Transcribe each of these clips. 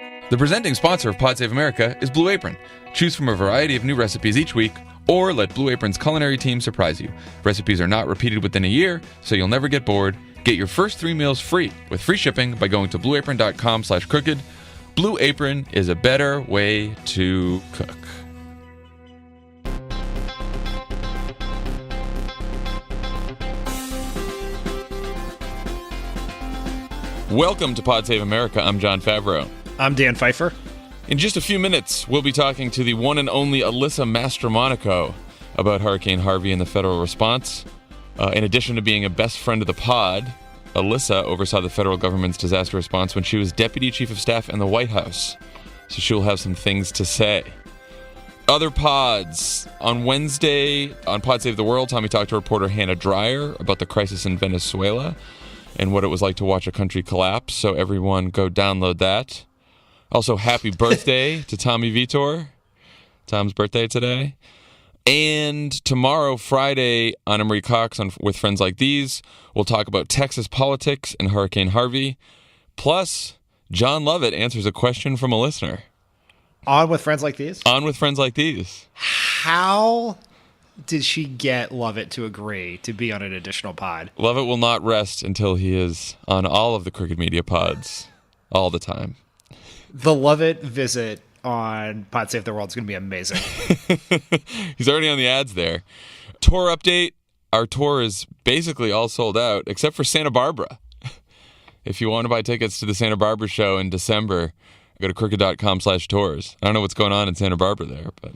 The presenting sponsor of Pod Save America is Blue Apron. Choose from a variety of new recipes each week, or let Blue Apron's culinary team surprise you. Recipes are not repeated within a year, so you'll never get bored. Get your first 3 meals free with free shipping by going to blueapron.com/crooked. Blue Apron is a better way to cook. Welcome to Pod Save America. I'm Jon Favreau. I'm Dan Pfeiffer. In just a few minutes, we'll be talking to the one and only Alyssa Mastromonaco about Hurricane Harvey and the federal response. In addition to being a best friend of the pod, Alyssa oversaw the federal government's disaster response when she was Deputy Chief of Staff in the White House. So she'll have some things to say. Other pods. On Wednesday, on Pod Save the World, Tommy talked to reporter Hannah Dreyer about the crisis in Venezuela and what it was like to watch a country collapse. So everyone go download that. Also, happy birthday to Tommy Vitor. Tom's birthday today. And tomorrow, Friday, on Emery Cox with Friends Like These, we'll talk about Texas politics and Hurricane Harvey. Plus, John Lovett answers a question from a listener. On with Friends Like These? On with Friends Like These. How did she get Lovett to agree to be on an additional pod? Lovett will not rest until he is on all of the Crooked Media pods all the time. The Lovett visit on Pod Save the World is going to be amazing. He's already on the ads there. Tour update. Our tour is basically all sold out, except for Santa Barbara. If you want to buy tickets to the Santa Barbara show in December, go to crooked.com/tours. I don't know what's going on in Santa Barbara there, but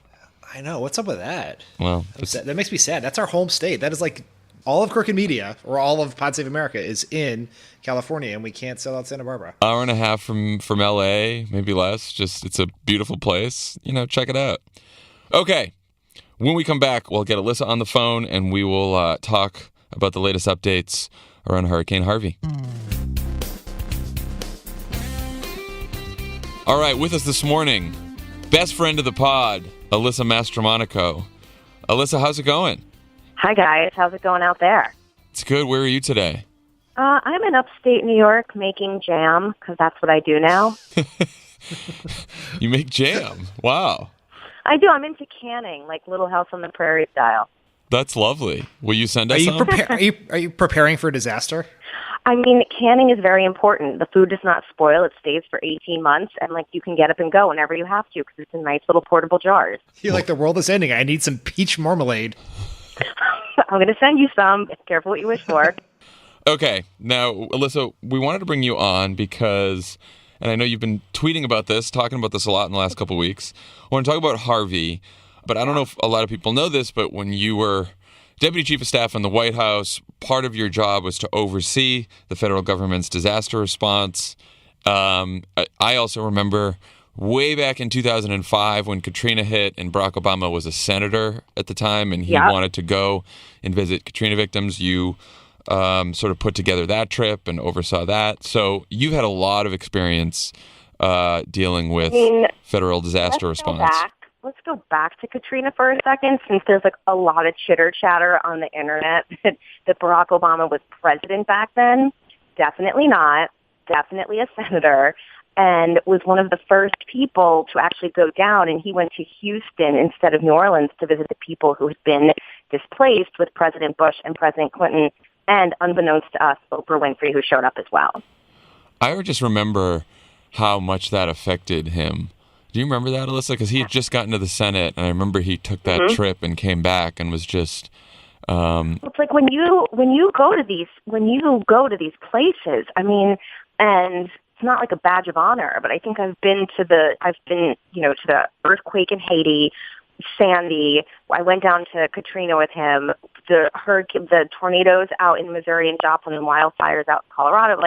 I know. What's up with that? Well, that makes me sad. That's our home state. That is like all of Crooked Media, or all of Pod Save America, is in California, and we can't sell out Santa Barbara. Hour and a half from LA, maybe less. Just, it's a beautiful place. Check it out. Okay. When we come back, we'll get Alyssa on the phone, and we will talk about the latest updates around Hurricane Harvey. All right, with us this morning, best friend of the pod, Alyssa Mastromonaco. Alyssa, how's it going? Hi, guys. How's it going out there? It's good. Where are you today? I'm in upstate New York making jam, because that's what I do now. You make jam? Wow. I do. I'm into canning, like Little House on the Prairie style. That's lovely. Will you send us some? Are you preparing for disaster? I mean, canning is very important. The food does not spoil. It stays for 18 months, and you can get up and go whenever you have to, because it's in nice little portable jars. You're like, the world is ending. I need some peach marmalade. I'm going to send you some. Be careful what you wish for. Okay. Now, Alyssa, we wanted to bring you on because, and I know you've been tweeting about this, talking about this a lot in the last couple of weeks. I want to talk about Harvey, but I don't know if a lot of people know this, but when you were Deputy Chief of Staff in the White House, part of your job was to oversee the federal government's disaster response. I also remember way back in 2005 when Katrina hit and Barack Obama was a senator at the time and he wanted to go and visit Katrina victims. You sort of put together that trip and oversaw that. So you've had a lot of experience dealing with federal disaster response. Let's go back to Katrina for a second, since there's a lot of chitter-chatter on the internet that Barack Obama was president back then. Definitely not. Definitely a senator. And was one of the first people to actually go down, and he went to Houston instead of New Orleans to visit the people who had been displaced with President Bush and President Clinton, and unbeknownst to us, Oprah Winfrey, who showed up as well. I just remember how much that affected him. Do you remember that, Alyssa? Because he had just gotten to the Senate, and I remember he took that trip and came back and was just. It's like when you go to these places. I mean, and it's not like a badge of honor, but I think I've been to the earthquake in Haiti, Sandy. I went down to Katrina with him. The tornadoes out in Missouri and Joplin, and wildfires out in Colorado.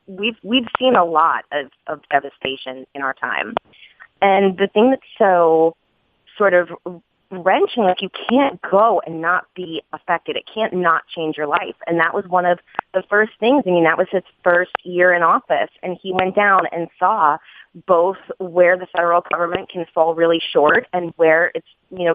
We've seen a lot of devastation in our time. And the thing that's so sort of wrenching, you can't go and not be affected. It can't not change your life. And that was one of the first things. I mean, that was his first year in office. And he went down and saw both where the federal government can fall really short and where it's,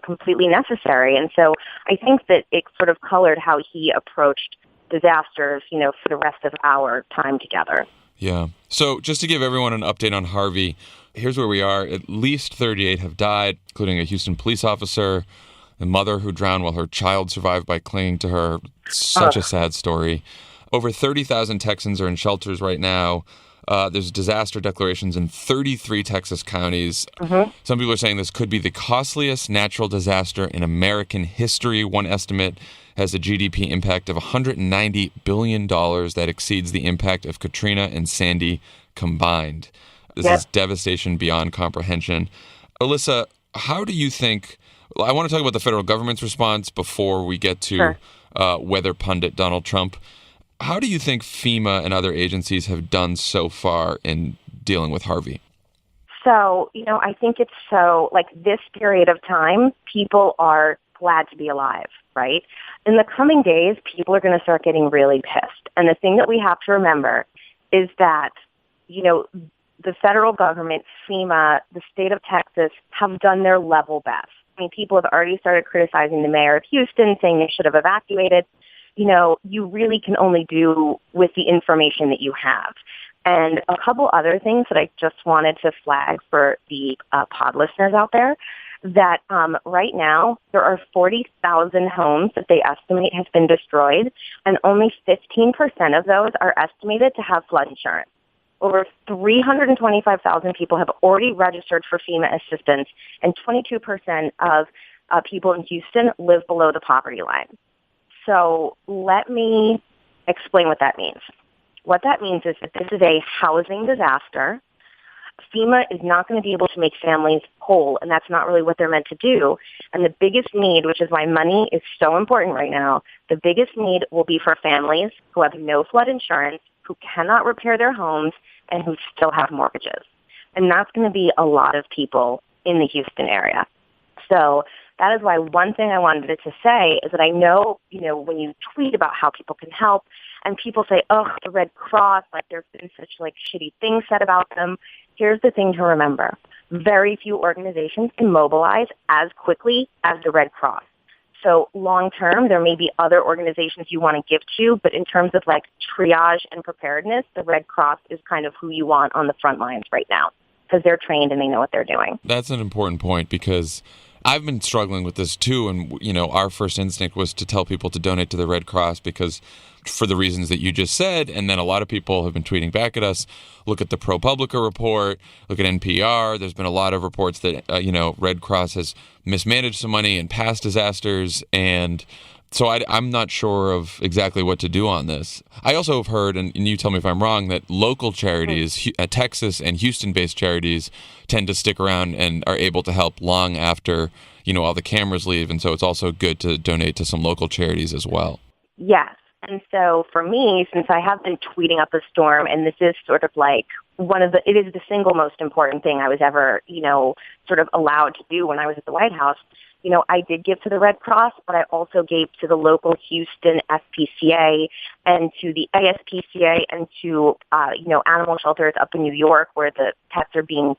completely necessary. And so I think that it sort of colored how he approached disasters, for the rest of our time together. Yeah. So just to give everyone an update on Harvey, here's where we are. At least 38 have died, including a Houston police officer, the mother who drowned while her child survived by clinging to her. Such a sad story. Over 30,000 Texans are in shelters right now. There's disaster declarations in 33 Texas counties. Some people are saying this could be the costliest natural disaster in American history. One estimate has a GDP impact of $190 billion that exceeds the impact of Katrina and Sandy combined. This is devastation beyond comprehension. Alyssa, how do you think... I want to talk about the federal government's response before we get to weather pundit Donald Trump. How do you think FEMA and other agencies have done so far in dealing with Harvey? So, I think it's this period of time, people are glad to be alive, right? In the coming days, people are going to start getting really pissed. And the thing that we have to remember is that, the federal government, FEMA, the state of Texas have done their level best. I mean, people have already started criticizing the mayor of Houston, saying they should have evacuated. You really can only do with the information that you have. And a couple other things that I just wanted to flag for the pod listeners out there, that right now there are 40,000 homes that they estimate have been destroyed, and only 15% of those are estimated to have flood insurance. Over 325,000 people have already registered for FEMA assistance, and 22% of people in Houston live below the poverty line. So let me explain what that means. What that means is that this is a housing disaster. FEMA is not going to be able to make families whole, and that's not really what they're meant to do. And the biggest need, which is why money is so important right now, the biggest need will be for families who have no flood insurance, who cannot repair their homes, and who still have mortgages. And that's going to be a lot of people in the Houston area. So that is why one thing I wanted to say is that I know, when you tweet about how people can help, and people say, oh, the Red Cross, there's been such shitty things said about them. Here's the thing to remember. Very few organizations can mobilize as quickly as the Red Cross. So long term, there may be other organizations you want to give to, but in terms of triage and preparedness, the Red Cross is kind of who you want on the front lines right now, because they're trained and they know what they're doing. That's an important point, because I've been struggling with this too, and our first instinct was to tell people to donate to the Red Cross because for the reasons that you just said, and then a lot of people have been tweeting back at us. Look at the ProPublica report, look at NPR. There's been a lot of reports that Red Cross has mismanaged some money in past disasters, and so I'm not sure of exactly what to do on this. I also have heard, and you tell me if I'm wrong, that local charities, Texas and Houston-based charities, tend to stick around and are able to help long after, all the cameras leave. And so it's also good to donate to some local charities as well. Yes. And so for me, since I have been tweeting up a storm, and this is sort of it is the single most important thing I was ever, sort of allowed to do when I was at the White House. I did give to the Red Cross, but I also gave to the local Houston SPCA and to the ASPCA and to, animal shelters up in New York where the pets are being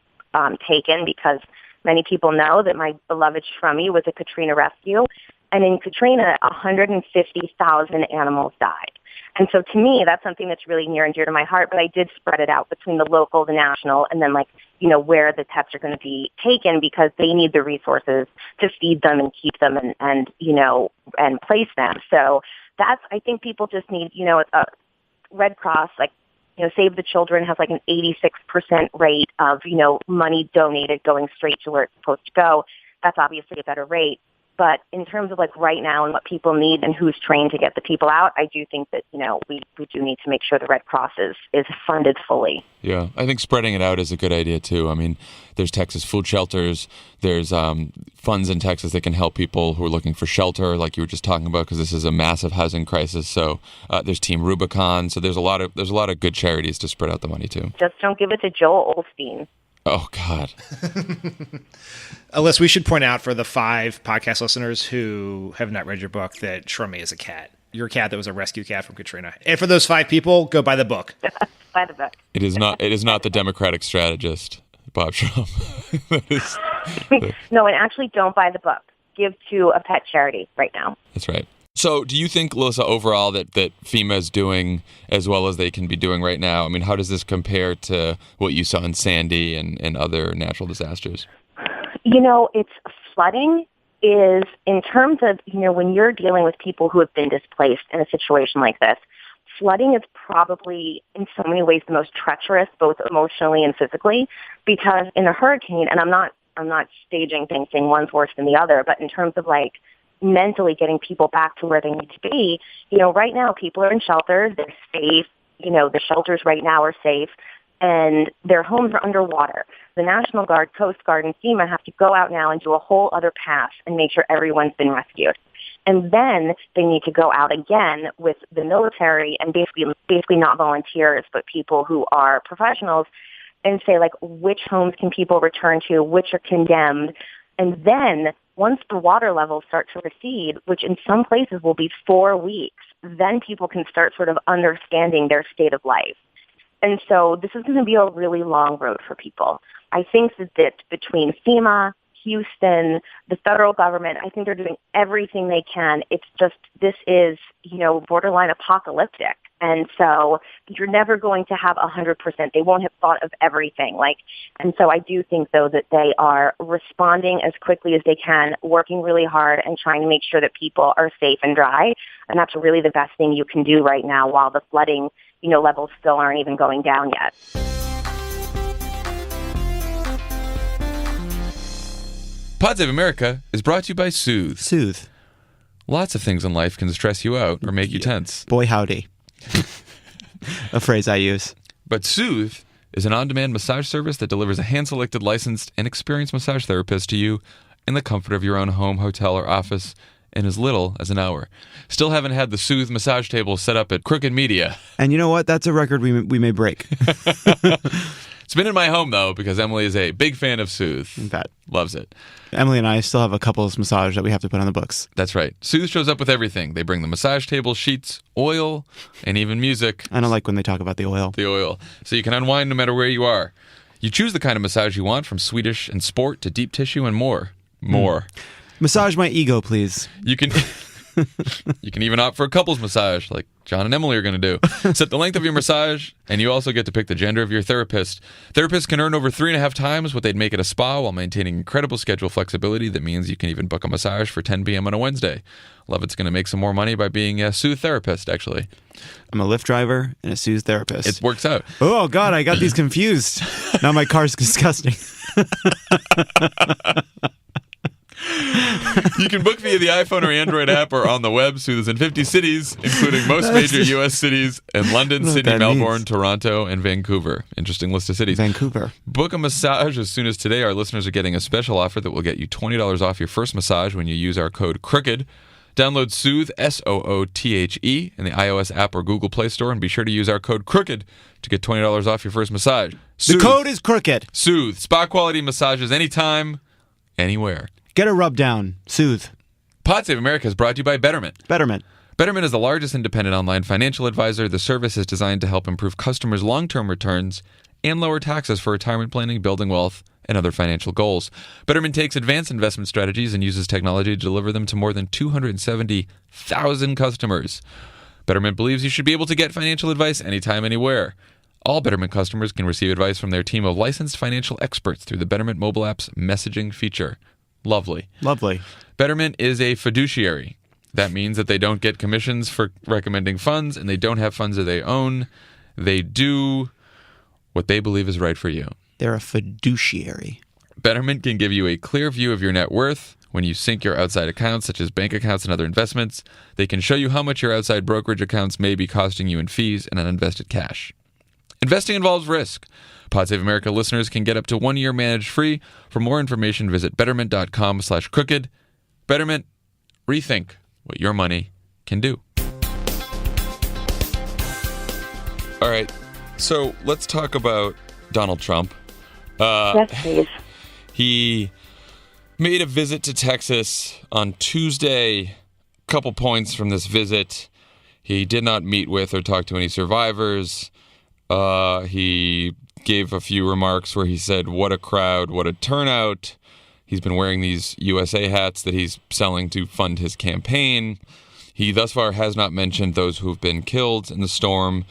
taken, because many people know that my beloved Shrummy was a Katrina rescue. And in Katrina, 150,000 animals died. And so to me, that's something that's really near and dear to my heart, but I did spread it out between the local, the national, and then where the pets are going to be taken, because they need the resources to feed them and keep them and place them. So I think people just need, a Red Cross, Save the Children has an 86% rate of, money donated going straight to where it's supposed to go. That's obviously a better rate. But in terms of right now and what people need and who's trained to get the people out, I do think that, we do need to make sure the Red Cross is funded fully. Yeah, I think spreading it out is a good idea too. I mean, there's Texas food shelters. There's funds in Texas that can help people who are looking for shelter, like you were just talking about, because this is a massive housing crisis. So there's Team Rubicon. So there's a lot of good charities to spread out the money to. Just don't give it to Joel Osteen. Oh, God. Alyssa, we should point out for the 5 podcast listeners who have not read your book that Shrummy is a cat. Your cat that was a rescue cat from Katrina. And for those 5 people, go buy the book. Buy the book. It is not the Democratic strategist, Bob Trump. No, and actually don't buy the book. Give to a pet charity right now. That's right. So do you think, Alyssa, overall that FEMA is doing as well as they can be doing right now? I mean, how does this compare to what you saw in Sandy and other natural disasters? It's flooding is, in terms of, when you're dealing with people who have been displaced in a situation like this, flooding is probably in so many ways the most treacherous, both emotionally and physically, because in a hurricane, and I'm not staging things saying one's worse than the other, but in terms of like mentally getting people back to where they need to be, right now people are in shelters, they're safe, the shelters right now are safe, and their homes are underwater. The National Guard, Coast Guard, and FEMA have to go out now and do a whole other pass and make sure everyone's been rescued. And then they need to go out again with the military and basically not volunteers, but people who are professionals, and say, like, which homes can people return to, which are condemned. And then once the water levels start to recede, which in some places will be 4 weeks, then people can start sort of understanding their state of life. And so this is going to be a really long road for people. I think that between FEMA, Houston, the federal government, I think they're doing everything they can. It's just, this is, borderline apocalyptic. And so you're never going to have 100%. They won't have thought of everything. And so I do think, though, that they are responding as quickly as they can, working really hard and trying to make sure that people are safe and dry. And that's really the best thing you can do right now while the flooding, levels still aren't even going down yet. Pod Save America is brought to you by Soothe. Soothe. Lots of things in life can stress you out or make you tense. Boy, howdy. A phrase I use. But Soothe is an on-demand massage service that delivers a hand-selected, licensed, and experienced massage therapist to you in the comfort of your own home, hotel, or office in as little as an hour. Still haven't had the Soothe massage table set up at Crooked Media. And you know what? That's a record we may break. It's been in my home, though, because Emily is a big fan of Soothe. In fact. Loves it. Emily and I still have a couple's massage that we have to put on the books. That's right. Soothe shows up with everything. They bring the massage table, sheets, oil, and even music. I don't like when they talk about the oil. The oil. So you can unwind no matter where you are. You choose the kind of massage you want, from Swedish and sport to deep tissue and more. Massage my ego, please. You can you can even opt for a couples massage, like Jon and Emily are going to do. Set the length of your massage, and you also get to pick the gender of your therapist. Therapists can earn over 3.5 times what they'd make at a spa while maintaining incredible schedule flexibility. That means you can even book a massage for 10 p.m. on a Wednesday. Lovett's going to make some more money by being a Soothe therapist, actually. I'm a Lyft driver and a Soothe therapist. It works out. Oh, God, I got these confused. Now my car's disgusting. You can book via the iPhone or Android app or on the web. Soothe is in 50 cities, including most major U.S. cities and London, Sydney, Melbourne, Toronto, and Vancouver. Interesting list of cities. Vancouver. Book a massage as soon as today. Our listeners are getting a special offer that will get you $20 off your first massage when you use our code CROOKED. Download Soothe, SOOTHE, in the iOS app or Google Play Store, and be sure to use our code CROOKED to get $20 off your first massage. Soothe. The code is crooked. Soothe. Spa-quality massages anytime, anywhere. Get a rub down. Soothe. Pod Save America is brought to you by Betterment. Betterment. Betterment is the largest independent online financial advisor. The service is designed to help improve customers' long-term returns and lower taxes for retirement planning, building wealth, and other financial goals. Betterment takes advanced investment strategies and uses technology to deliver them to more than 270,000 customers. Betterment believes you should be able to get financial advice anytime, anywhere. All Betterment customers can receive advice from their team of licensed financial experts through the Betterment mobile app's messaging feature. Lovely. Lovely. Betterment is a fiduciary. That means that they don't get commissions for recommending funds, and they don't have funds that they own. They do what they believe is right for you. They're a fiduciary. Betterment can give you a clear view of your net worth when you sync your outside accounts, such as bank accounts and other investments. They can show you how much your outside brokerage accounts may be costing you in fees and uninvested cash. Investing involves risk. Pod Save America listeners can get up to 1 year managed free. For more information, visit betterment.com/crooked. Betterment, rethink what your money can do. All right, so let's talk about Donald Trump. Yes, please. He made a visit to Texas on Tuesday. A couple points from this visit. He did not meet with or talk to any survivors. He gave a few remarks where he said, "What a crowd, what a turnout." He's been wearing these USA hats that he's selling to fund his campaign. He thus far has not mentioned those who've been killed in the storm.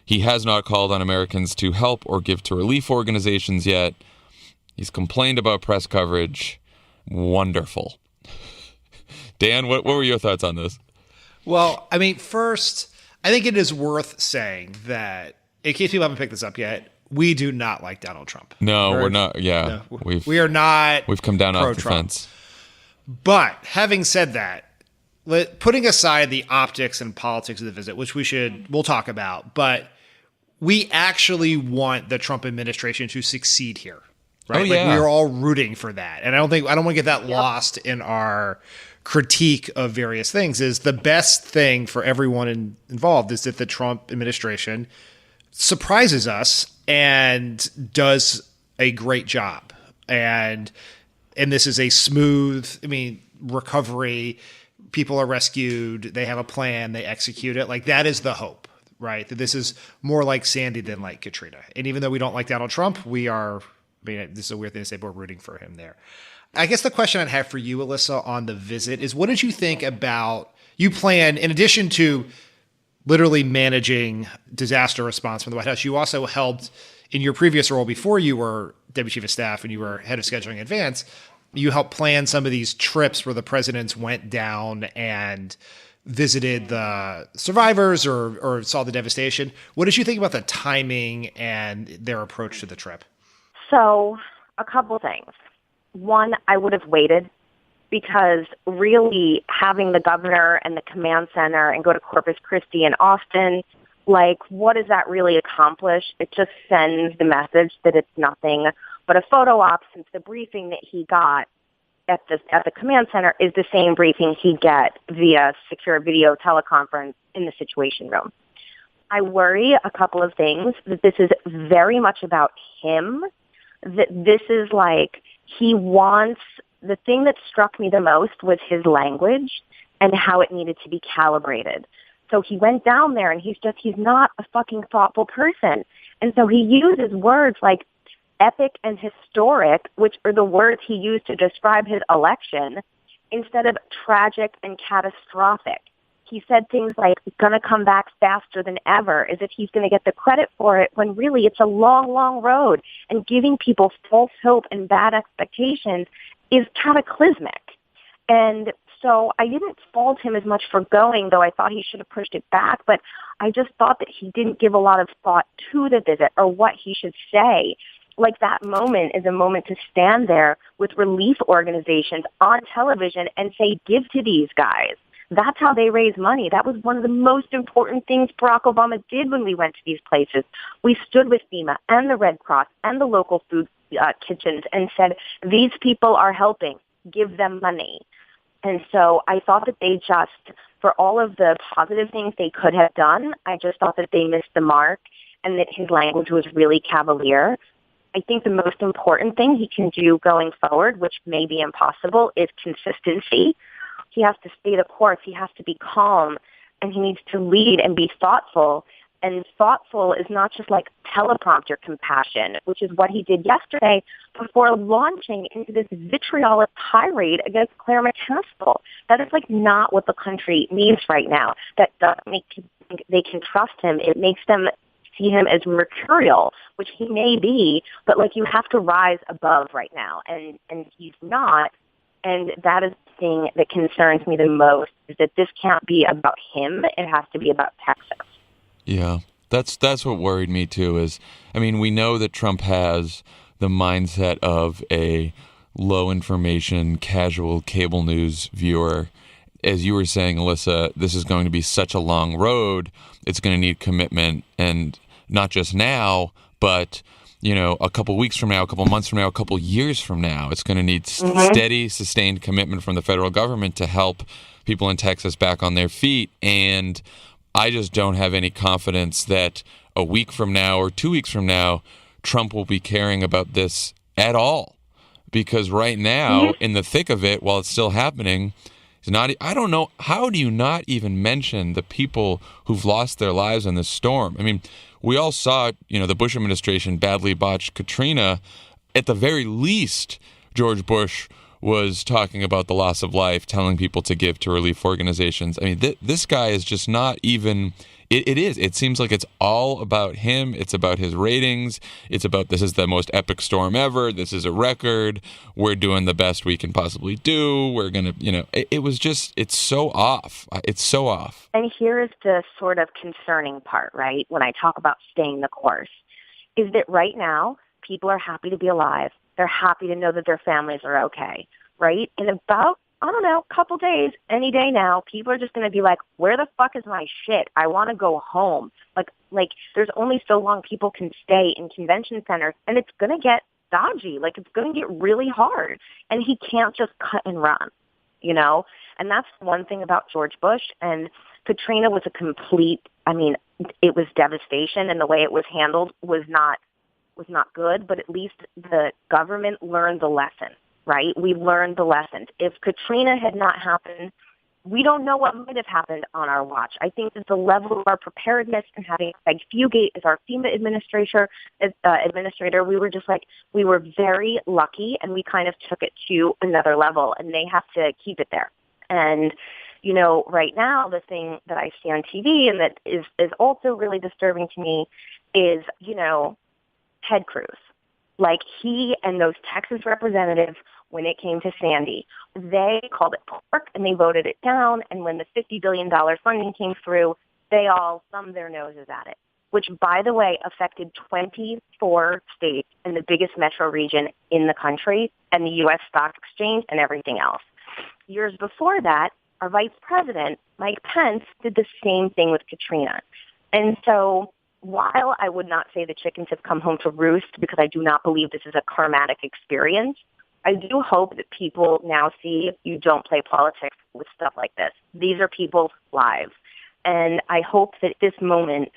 He has not called on Americans to help or give to relief organizations yet. He's complained about press coverage. Wonderful. Dan, what were your thoughts on this? Well, I mean, first, I think it is worth saying that, in case people haven't picked this up yet, we do not like Donald Trump. No, we're not. Yeah. No, we are not. We've come down off the pro-Trump. fence. But having said that, putting aside the optics and politics of the visit, which we'll talk about, but we actually want the Trump administration to succeed here, right? Oh, yeah. Like, we are all rooting for that. And I don't want to get that lost in our critique of various things. Is the best thing for everyone involved is that the Trump administration surprises us and does a great job. And this is a smooth, recovery. People are rescued. They have a plan. They execute it. Like, that is the hope, right? That this is more like Sandy than like Katrina. And even though we don't like Donald Trump, this is a weird thing to say, but we're rooting for him there. I guess the question I'd have for you, Alyssa, on the visit is, what did you think about, you plan, in addition to literally managing disaster response from the White House, you also helped in your previous role before you were Deputy Chief of Staff and you were head of scheduling in advance. You helped plan some of these trips where the presidents went down and visited the survivors or saw the devastation. What did you think about the timing and their approach to the trip? So, a couple things. One, I would have waited, because really having the governor and the command center and go to Corpus Christi and Austin, like, what does that really accomplish? It just sends the message that it's nothing but a photo op, since the briefing that he got at the command center is the same briefing he'd get via secure video teleconference in the Situation Room. I worry a couple of things, that this is very much about him, that this is like, he wants, the thing that struck me the most was his language and how it needed to be calibrated. So he went down there and he's not a fucking thoughtful person. And so he uses words like epic and historic, which are the words he used to describe his election, instead of tragic and catastrophic. He said things like, gonna come back faster than ever, as if he's going to get the credit for it, when really it's a long, long road. And giving people false hope and bad expectations is cataclysmic. And so I didn't fault him as much for going, though I thought he should have pushed it back. But I just thought that he didn't give a lot of thought to the visit or what he should say. Like, that moment is a moment to stand there with relief organizations on television and say, give to these guys. That's how they raise money. That was one of the most important things Barack Obama did when we went to these places. We stood with FEMA and the Red Cross and the local food kitchens and said, these people are helping. Give them money. And so I thought that they just, for all of the positive things they could have done, I just thought that they missed the mark and that his language was really cavalier. I think the most important thing he can do going forward, which may be impossible, is consistency. He has to stay the course. He has to be calm, and he needs to lead and be thoughtful. And thoughtful is not just like teleprompter compassion, which is what he did yesterday before launching into this vitriolic tirade against Claire McCaskill. That is like not what the country needs right now. That doesn't make people think they can trust him. It makes them see him as mercurial, which he may be, but like, you have to rise above right now, and he's not. And that is the thing that concerns me the most, is that this can't be about him. It has to be about Texas. Yeah, that's what worried me too. We know that Trump has the mindset of a low information, casual cable news viewer. As you were saying, Alyssa, this is going to be such a long road. It's going to need commitment, and not just now, but a couple weeks from now, a couple months from now, a couple years from now. It's going to need steady, sustained commitment from the federal government to help people in Texas back on their feet. And I just don't have any confidence that a week from now or 2 weeks from now, Trump will be caring about this at all. Because right now, in the thick of it, while it's still happening, he's not. I don't know. How do you not even mention the people who've lost their lives in this storm? We all saw, the Bush administration badly botched Katrina. At the very least, George Bush was talking about the loss of life, telling people to give to relief organizations. I mean, this guy is just not even. It seems like it's all about him. It's about his ratings. It's about, this is the most epic storm ever. This is a record. We're doing the best we can possibly do. We're going to, it's so off. It's so off. And here is the sort of concerning part, right? When I talk about staying the course, is that right now people are happy to be alive. They're happy to know that their families are okay, right? In about, I don't know, couple days, any day now, people are just going to be like, where the fuck is my shit? I want to go home. Like there's only so long people can stay in convention centers, and it's going to get dodgy. Like, it's going to get really hard. And he can't just cut and run, And that's one thing about George Bush. And Katrina was it was devastation, and the way it was handled was not good, but at least the government learned the lesson. Right? We learned the lessons. If Katrina had not happened, we don't know what might have happened on our watch. I think that the level of our preparedness and having Craig Fugate as our FEMA administrator, we were very lucky, and we kind of took it to another level, and they have to keep it there. And, right now, the thing that I see on TV and that is also really disturbing to me is, Ted Cruz. Like, he and those Texas representatives, when it came to Sandy, they called it pork and they voted it down. And when the $50 billion funding came through, they all thumbed their noses at it, which, by the way, affected 24 states in the biggest metro region in the country and the U.S. stock exchange and everything else. Years before that, our vice president, Mike Pence, did the same thing with Katrina. And so while I would not say the chickens have come home to roost, because I do not believe this is a karmatic experience, I do hope that people now see you don't play politics with stuff like this. These are people's lives. And I hope that this moment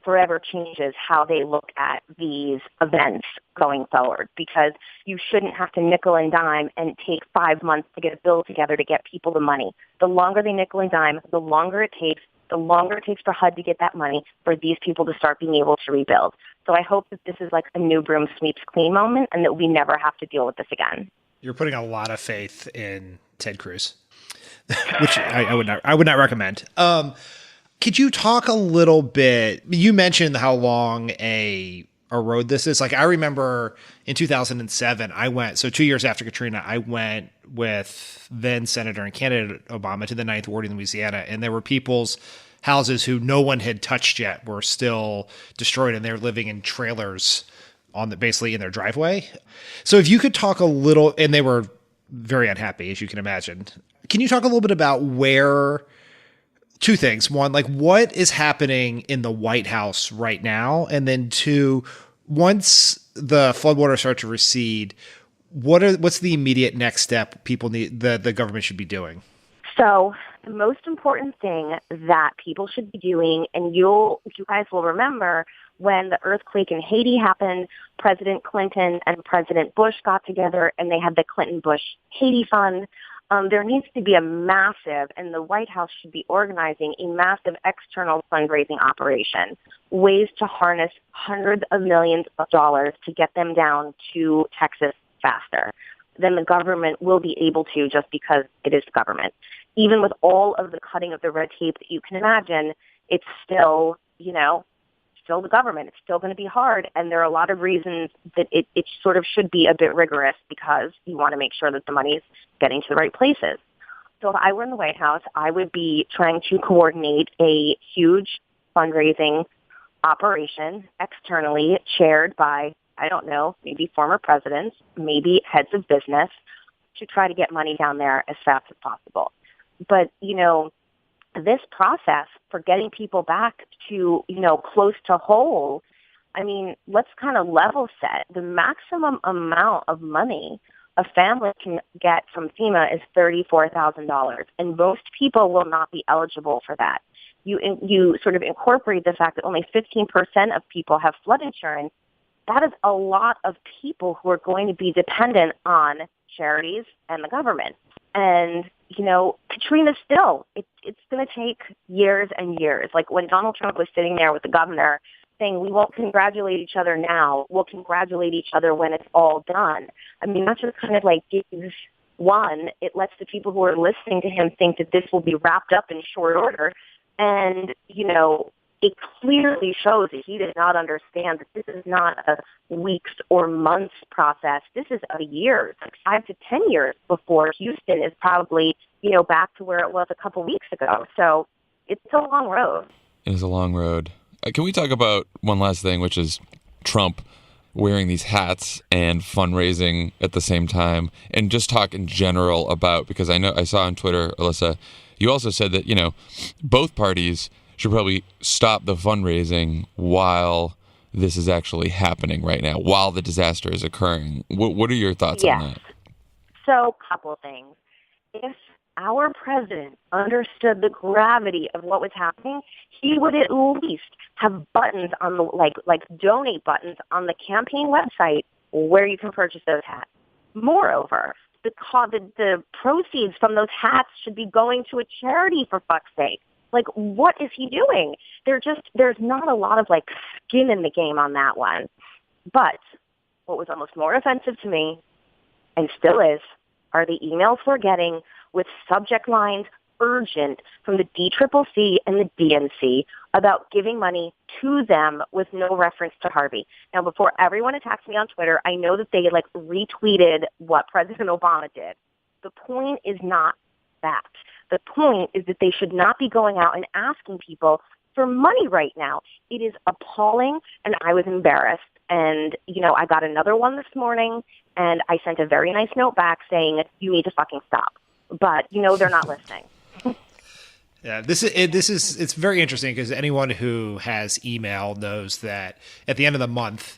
forever changes how they look at these events going forward, because you shouldn't have to nickel and dime and take 5 months to get a bill together to get people the money. The longer they nickel and dime, the longer it takes for HUD to get that money for these people to start being able to rebuild. So I hope that this is like a new broom sweeps clean moment, and that we never have to deal with this again. You're putting a lot of faith in Ted Cruz, which I would not recommend. Could you talk a little bit? You mentioned how long a road this is. Like, I remember in 2007, 2 years after Katrina, I went with then Senator and candidate Obama to the 9th Ward in Louisiana, and there were people's houses who no one had touched yet were still destroyed, and they're living in trailers basically in their driveway. So if you could talk a little, and they were very unhappy, as you can imagine. Can you talk a little bit about two things? One, like, what is happening in the White House right now? And then two, once the floodwaters start to recede, what's the immediate next step the government should be doing? So the most important thing that people should be doing, and you guys will remember when the earthquake in Haiti happened, President Clinton and President Bush got together and they had the Clinton-Bush Haiti Fund. There needs to be a massive, and the White House should be organizing a massive external fundraising operation, ways to harness hundreds of millions of dollars to get them down to Texas faster. Then the government will be able to, just because it is government. Even with all of the cutting of the red tape that you can imagine, it's still, still the government. It's still going to be hard. And there are a lot of reasons that it sort of should be a bit rigorous, because you want to make sure that the money is getting to the right places. So if I were in the White House, I would be trying to coordinate a huge fundraising operation externally, chaired by, I don't know, maybe former presidents, maybe heads of business, to try to get money down there as fast as possible. But, this process for getting people back to, close to whole, let's kind of level set. The maximum amount of money a family can get from FEMA is $34,000, and most people will not be eligible for that. You sort of incorporate the fact that only 15% of people have flood insurance. That is a lot of people who are going to be dependent on charities and the government. And, Katrina still, it's going to take years and years. Like when Donald Trump was sitting there with the governor saying, we won't congratulate each other now, we'll congratulate each other when it's all done. That just kind of like gives One, it lets the people who are listening to him think that this will be wrapped up in short order. And, it clearly shows that he did not understand that this is not a weeks or months process. This is a year, like 5 to 10 years before Houston is probably, back to where it was a couple weeks ago. So it's a long road. It is a long road. Can we talk about one last thing, which is Trump wearing these hats and fundraising at the same time, and just talk in general about, because I saw on Twitter, Alyssa, you also said that, both parties should probably stop the fundraising while this is actually happening right now, while the disaster is occurring. What are your thoughts on that? So, couple things. If our president understood the gravity of what was happening, he would at least have buttons on the like donate buttons on the campaign website where you can purchase those hats. Moreover, the proceeds from those hats should be going to a charity, for fuck's sake. Like, what is he doing? There's not a lot of skin in the game on that one. But what was almost more offensive to me, and still is, are the emails we're getting with subject lines urgent from the DCCC and the DNC about giving money to them with no reference to Harvey. Now, before everyone attacks me on Twitter, I know that they retweeted what President Obama did. The point is not that. The point is that they should not be going out and asking people for money right now. It is appalling, and I was embarrassed. And, I got another one this morning, and I sent a very nice note back saying, you need to fucking stop. But, they're not listening. Yeah, it's very interesting because anyone who has email knows that at the end of the month,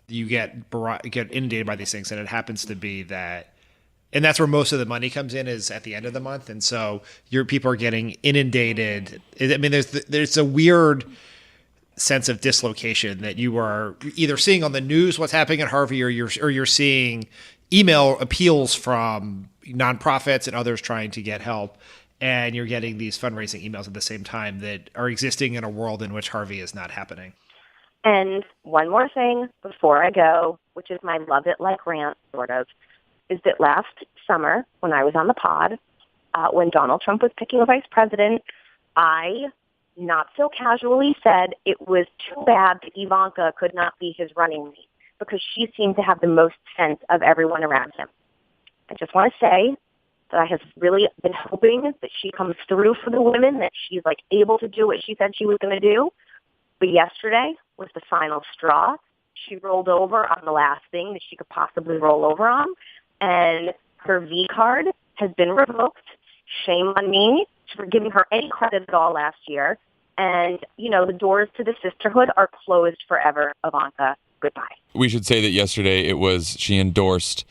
you get inundated by these things, and it happens to be that. And that's where most of the money comes in, is at the end of the month. And so your people are getting inundated. I mean, there's a weird sense of dislocation that you are either seeing on the news what's happening at Harvey, or you're seeing email appeals from nonprofits and others trying to get help. And you're getting these fundraising emails at the same time that are existing in a world in which Harvey is not happening. And one more thing before I go, which is my love it like rant, sort of, is that last summer when I was on the pod, when Donald Trump was picking a vice president, I not so casually said it was too bad that Ivanka could not be his running mate because she seemed to have the most sense of everyone around him. I just want to say that I have really been hoping that she comes through for the women, that she's able to do what she said she was going to do. But yesterday was the final straw. She rolled over on the last thing that she could possibly roll over on. And her V card has been revoked. Shame on me for giving her any credit at all last year. And, the doors to the sisterhood are closed forever. Ivanka, goodbye. We should say that yesterday she endorsed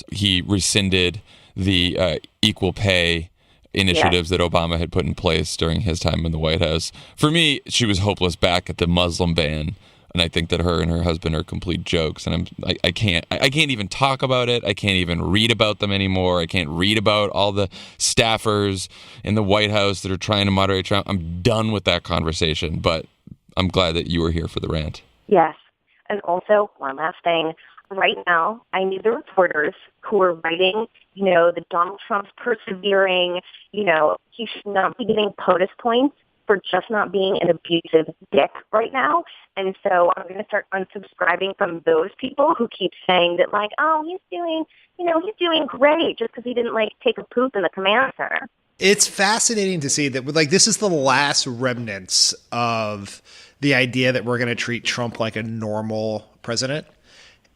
he rescinded the equal pay initiatives that Obama had put in place during his time in the White House. For me, she was hopeless back at the Muslim ban. And I think that her and her husband are complete jokes, and I can't even talk about it. I can't even read about them anymore. I can't read about all the staffers in the White House that are trying to moderate Trump. I'm done with that conversation. But I'm glad that you were here for the rant. Yes, and also one last thing. Right now, I need the reporters who are writing, that Donald Trump's persevering. He should not be getting POTUS points for just not being an abusive dick right now. And so I'm going to start unsubscribing from those people who keep saying that he's doing great just because he didn't take a poop in the command center. It's fascinating to see that this is the last remnants of the idea that we're going to treat Trump like a normal president,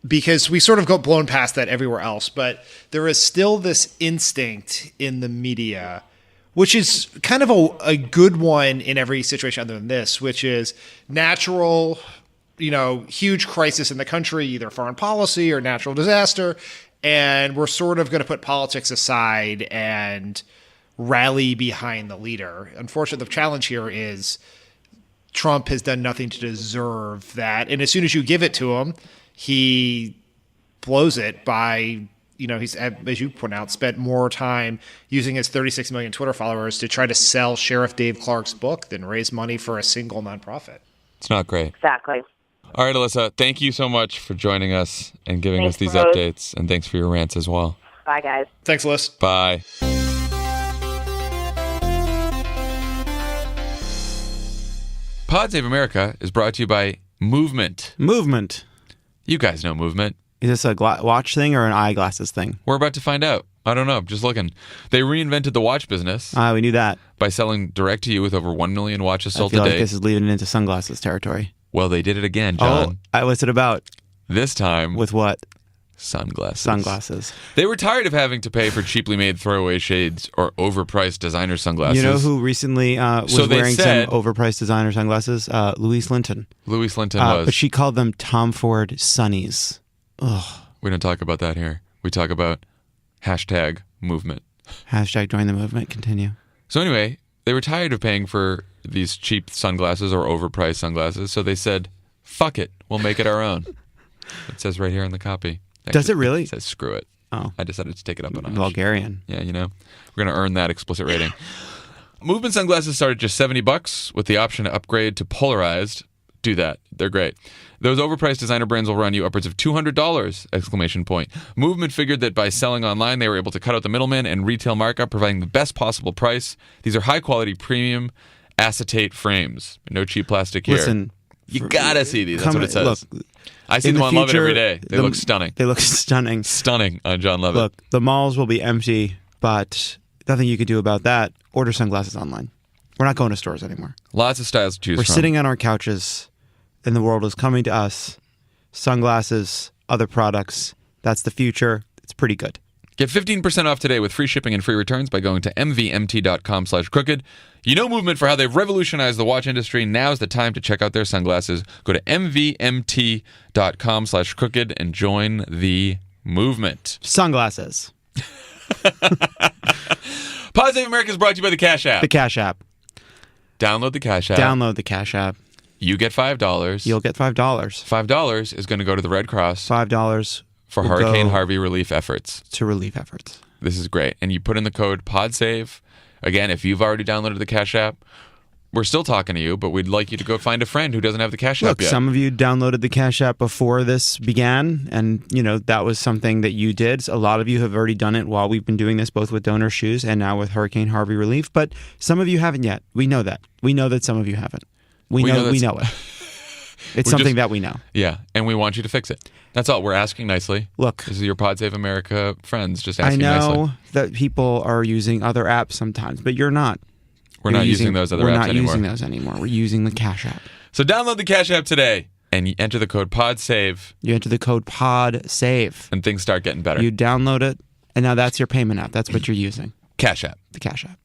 because we sort of got blown past that everywhere else. But there is still this instinct in the media, which is kind of a good one in every situation other than this, which is natural, huge crisis in the country, either foreign policy or natural disaster. And we're sort of going to put politics aside and rally behind the leader. Unfortunately, the challenge here is Trump has done nothing to deserve that. And as soon as you give it to him, he blows it by, he's, as you point out, spent more time using his 36 million Twitter followers to try to sell Sheriff Dave Clark's book than raise money for a single nonprofit. It's not great. Exactly. All right, Alyssa, thank you so much for joining us and giving us these updates. And thanks for your rants as well. Bye, guys. Thanks, Liz. Bye. Pod Save America is brought to you by Movement. Movement. You guys know Movement. Is this a watch thing or an eyeglasses thing? We're about to find out. I don't know. Just looking. They reinvented the watch business We knew that. by selling direct to you with over 1 million watches sold I feel to like date. this is leading into sunglasses territory. Well, they did it again, John. What's it about? This time With what? sunglasses. Sunglasses. They were tired of having to pay for cheaply made throwaway shades or overpriced designer sunglasses. You know who recently was So they wearing said- some overpriced designer sunglasses? Louise Linton. Louise Linton was. But she called them Tom Ford Sunnies. Ugh. We don't talk about that here. We talk about hashtag movement. Hashtag join the movement. Continue. So anyway, they were tired of paying for these cheap sunglasses or overpriced sunglasses, so they said, fuck it, we'll make it our own. It says right here in the copy. Does it really? It says screw it. Oh. I decided to take it up a notch. Bulgarian. Yeah, you know, we're going to earn that explicit rating. Movement sunglasses start at just $70 with the option to upgrade to polarized. Do that. They're great. Those overpriced designer brands will run you upwards of $200! Exclamation point. Movement figured that by selling online, they were able to cut out the middleman and retail markup, providing the best possible price. These are high-quality premium acetate frames. No cheap plastic here. Listen. You gotta see these. That's what it says. Look, I see in them the on Love It every future, day. They look stunning. They look stunning. Stunning on John Lovett. Look, the malls will be empty, but nothing you can do about that. Order sunglasses online. We're not going to stores anymore. Lots of styles to choose We're from. sitting on our couches, and the world is coming to us. Sunglasses, other products. That's the future. It's pretty good. Get 15% off today with free shipping and free returns by going to mvmt.com/crooked. You know Movement for how they've revolutionized the watch industry. Now's the time to check out their sunglasses. Go to mvmt.com/crooked and join the movement. Sunglasses. Pod Save America is brought to you by the Cash App. The Cash App. Download the Cash App. Download the Cash App. You get $5. You'll get $5. $5 is going to go to the Red Cross $5 for will Hurricane go Harvey relief efforts. to relief efforts. This is great. And you put in the code PODSAVE. Again, if you've already downloaded the Cash App, we're still talking to you, but we'd like you to go find a friend who doesn't have the Cash App Look, yet. some of you downloaded the Cash App before this began, and that was something that you did. A lot of you have already done it while we've been doing this, both with donor shoes and now with Hurricane Harvey relief. But some of you haven't yet. We know that. We know that some of you haven't. We know it. It's something that we know. Yeah, and we want you to fix it. That's all. We're asking nicely. Look, This is your Pod Save America friends just I asking nicely. know that people are using other apps sometimes, but you're not. We're not using those other apps anymore. We're not using those anymore. We're using the Cash App. So download the Cash App today and you enter the code PODSAVE You enter the code PODSAVE. and things start getting better. You download it, and now that's your payment app. That's what you're using. Cash App. The Cash App.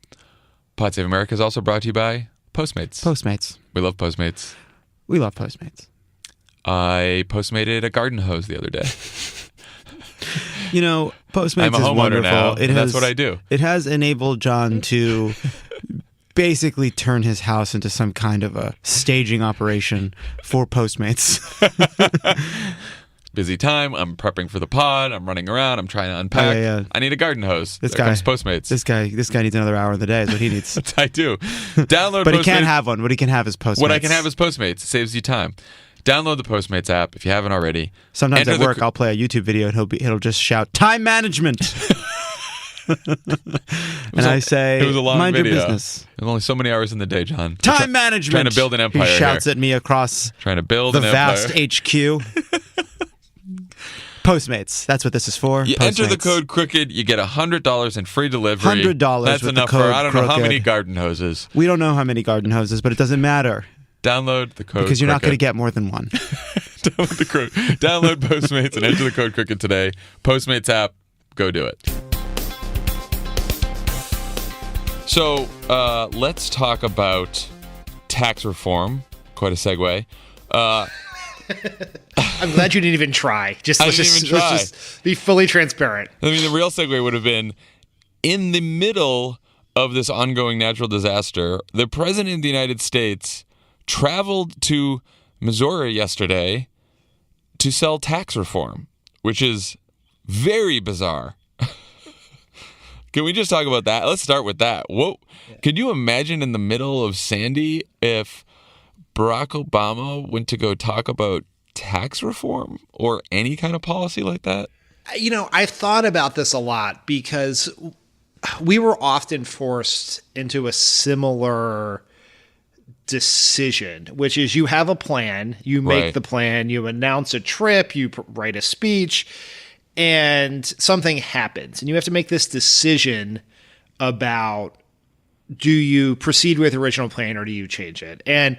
Pod Save America is also brought to you by Postmates. Postmates. We love Postmates. We love Postmates. I postmated a garden hose the other day. Postmates I'm a is homeowner wonderful. now, and that's what I do. It has enabled John to basically turn his house into some kind of a staging operation for Postmates. Busy time. I'm prepping for the pod. I'm running around. I'm trying to unpack. Yeah. I need a garden hose. This There guy- comes Postmates. This guy needs another hour of the day. Is what he needs. I do. Download But Postmates. he can't have one. What he can have is Postmates. What I can have is Postmates. It saves you time. Download the Postmates app if you haven't already. Sometimes Enter at the work, I'll play a YouTube video and he'll just shout time management, and I say, it was a long mind video. your business. There's only so many hours in the day, John. Time management. Trying to build an empire He shouts here. at me across Trying to build the an vast empire. HQ. Postmates. That's what this is for. You enter the code CROOKED, you get $100 in free delivery. $100 That's with the enough for code I don't know how crooked. many garden hoses. We don't know how many garden hoses, but it doesn't matter Download the code because you're not going to CROOKED. get more than one. Download Postmates and enter the code CROOKED today. Postmates app, go do it. So let's talk about tax reform. Quite a segue. I'm glad you didn't even try. I didn't even try. Let's just be fully transparent. I mean, the real segue would have been in the middle of this ongoing natural disaster, the President of the United States traveled to Missouri yesterday to sell tax reform, which is very bizarre. Can we just talk about that? Let's start with that. Could you imagine in the middle of Sandy if Barack Obama went to go talk about tax reform or any kind of policy like that? I've thought about this a lot because we were often forced into a similar decision, which is you have a plan, you make the plan, you announce a trip, you write a speech, and something happens. And you have to make this decision about, do you proceed with the original plan or do you change it? And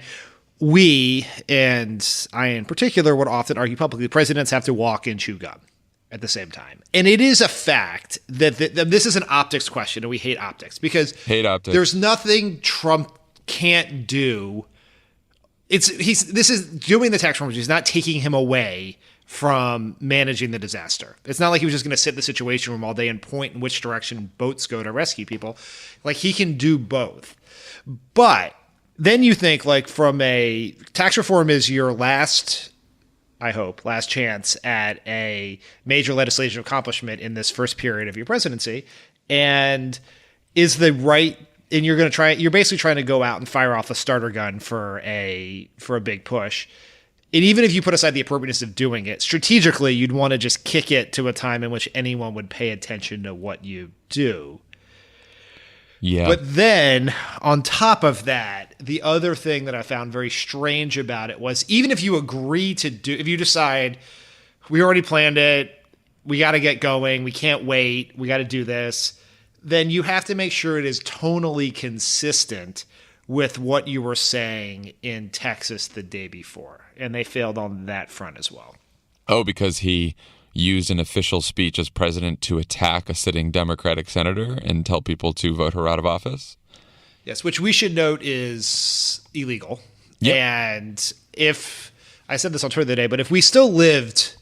we, and I in particular, would often argue publicly, presidents have to walk and chew gum at the same time. And it is a fact that this is an optics question, and we hate optics because there's nothing Trump can't do. This is doing the tax reform. He's not taking him away from managing the disaster. It's not like he was just going to sit in the situation room all day and point in which direction boats go to rescue people. Like, he can do both. But then you think, like, from a tax reform is your last chance at a major legislative accomplishment in this first period of your presidency, and is the right. And you're basically trying to go out and fire off a starter gun for a big push. And even if you put aside the appropriateness of doing it, strategically, you'd want to just kick it to a time in which anyone would pay attention to what you do. Yeah. But then on top of that, the other thing that I found very strange about it was, even if you agree if you decide we already planned it, we got to get going, we can't wait, we got to do this, then you have to make sure it is tonally consistent with what you were saying in Texas the day before. And they failed on that front as well. Oh, because he used an official speech as president to attack a sitting Democratic senator and tell people to vote her out of office? Yes, which we should note is illegal. Yep. And if, I said this on Twitter the other day, but if we still lived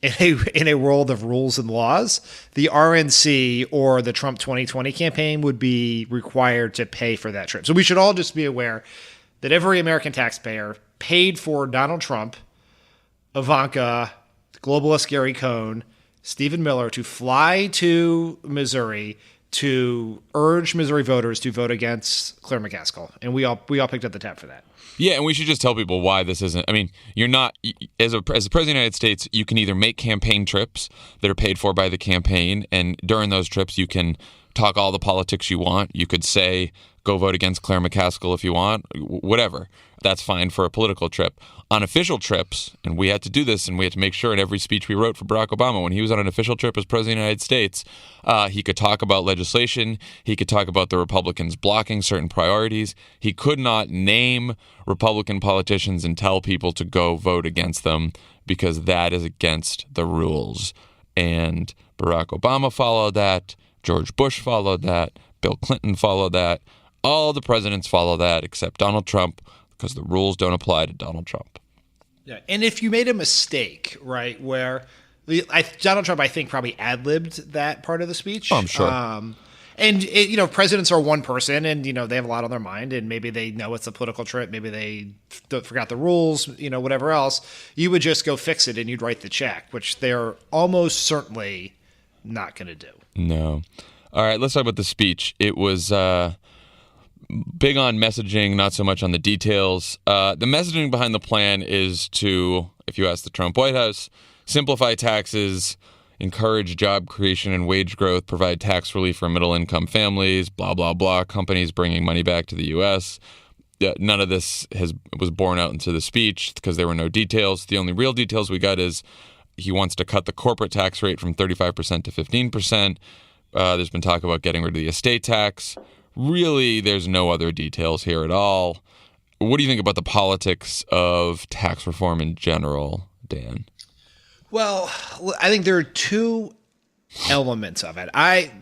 in a world of rules and laws, the RNC or the Trump 2020 campaign would be required to pay for that trip. So we should all just be aware that every American taxpayer paid for Donald Trump, Ivanka, globalist Gary Cohn, Stephen Miller to fly to Missouri to urge Missouri voters to vote against Claire McCaskill. And we all picked up the tab for that. Yeah, and we should just tell people why this isn't. I mean, you're not, as the President of the United States, you can either make campaign trips that are paid for by the campaign, and during those trips you can talk all the politics you want. You could say, go vote against Claire McCaskill if you want, whatever. That's fine for a political trip. On official trips, and we had to do this, and we had to make sure in every speech we wrote for Barack Obama, when he was on an official trip as President of the United States, he could talk about legislation. He could talk about the Republicans blocking certain priorities. He could not name Republican politicians and tell people to go vote against them because that is against the rules. And Barack Obama followed that. George Bush followed that. Bill Clinton followed that. All the presidents follow that except Donald Trump, because the rules don't apply to Donald Trump. Yeah, and if you made a mistake, right, where Donald Trump, I think, probably ad-libbed that part of the speech. Oh, I'm sure. And presidents are one person, and they have a lot on their mind, and maybe they know it's a political trip, maybe they forgot the rules, whatever else. You would just go fix it, and you'd write the check, which they're almost certainly not going to do. No. All right, let's talk about the speech. It was big on messaging, not so much on the details. The messaging behind the plan is to, if you ask the Trump White House, simplify taxes, encourage job creation and wage growth, provide tax relief for middle-income families, blah, blah, blah, companies bringing money back to the U.S. None of this was borne out into the speech because there were no details. The only real details we got is he wants to cut the corporate tax rate from 35% to 15%. There's been talk about getting rid of the estate tax. Really, there's no other details here at all. What do you think about the politics of tax reform in general, Dan? Well, I think there are two elements of it.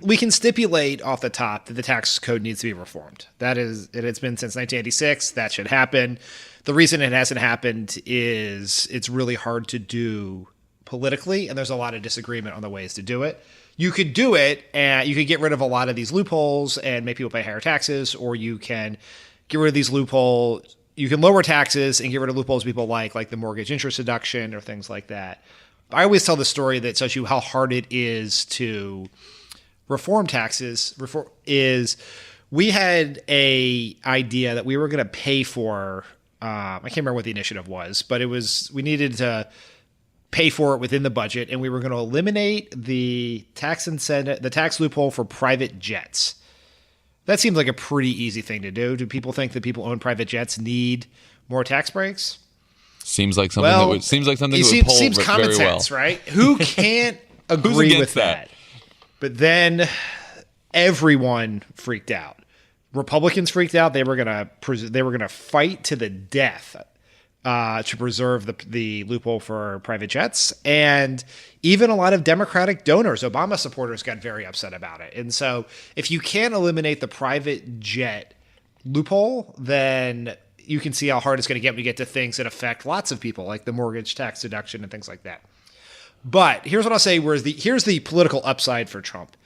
We can stipulate off the top that the tax code needs to be reformed. It's been since 1986. That should happen. The reason it hasn't happened is it's really hard to do politically, and there's a lot of disagreement on the ways to do it. You could do it, and you could get rid of a lot of these loopholes and make people pay higher taxes, or you can get rid of these loopholes. You can lower taxes and get rid of loopholes people like the mortgage interest deduction or things like that. I always tell the story that tells you how hard it is to reform taxes. We had a idea that we were going to pay for. I can't remember what the initiative was, but we needed to pay for it within the budget, and we were going to eliminate the tax incentive, the tax loophole for private jets. That seems like a pretty easy thing to do. Do people think that people who own private jets need more tax breaks? Seems like something that would poll seems common very sense, well. Right? Who can't agree with that? But then everyone freaked out. Republicans freaked out. They were gonna fight to the death to preserve the loophole for private jets, and even a lot of Democratic donors, Obama supporters, got very upset about it. And so, if you can't eliminate the private jet loophole, then you can see how hard it's going to get when you get to things that affect lots of people, like the mortgage tax deduction and things like that. But here's what I'll say: here's the political upside for Trump.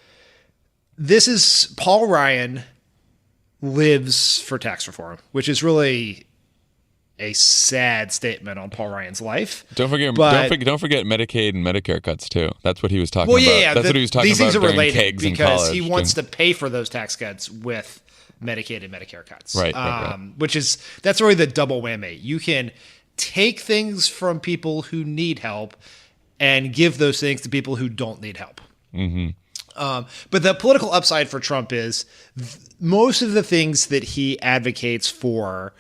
This is Paul Ryan lives for tax reform, which is really a sad statement on Paul Ryan's life. Don't forget Medicaid and Medicare cuts too. That's what he was talking about. Yeah, that's what he was talking these about things are during related kegs in because college. he wants to pay for those tax cuts with Medicaid and Medicare cuts. Right. That's really the double whammy. You can take things from people who need help and give those things to people who don't need help. Mm-hmm. But the political upside for Trump is most of the things that he advocates for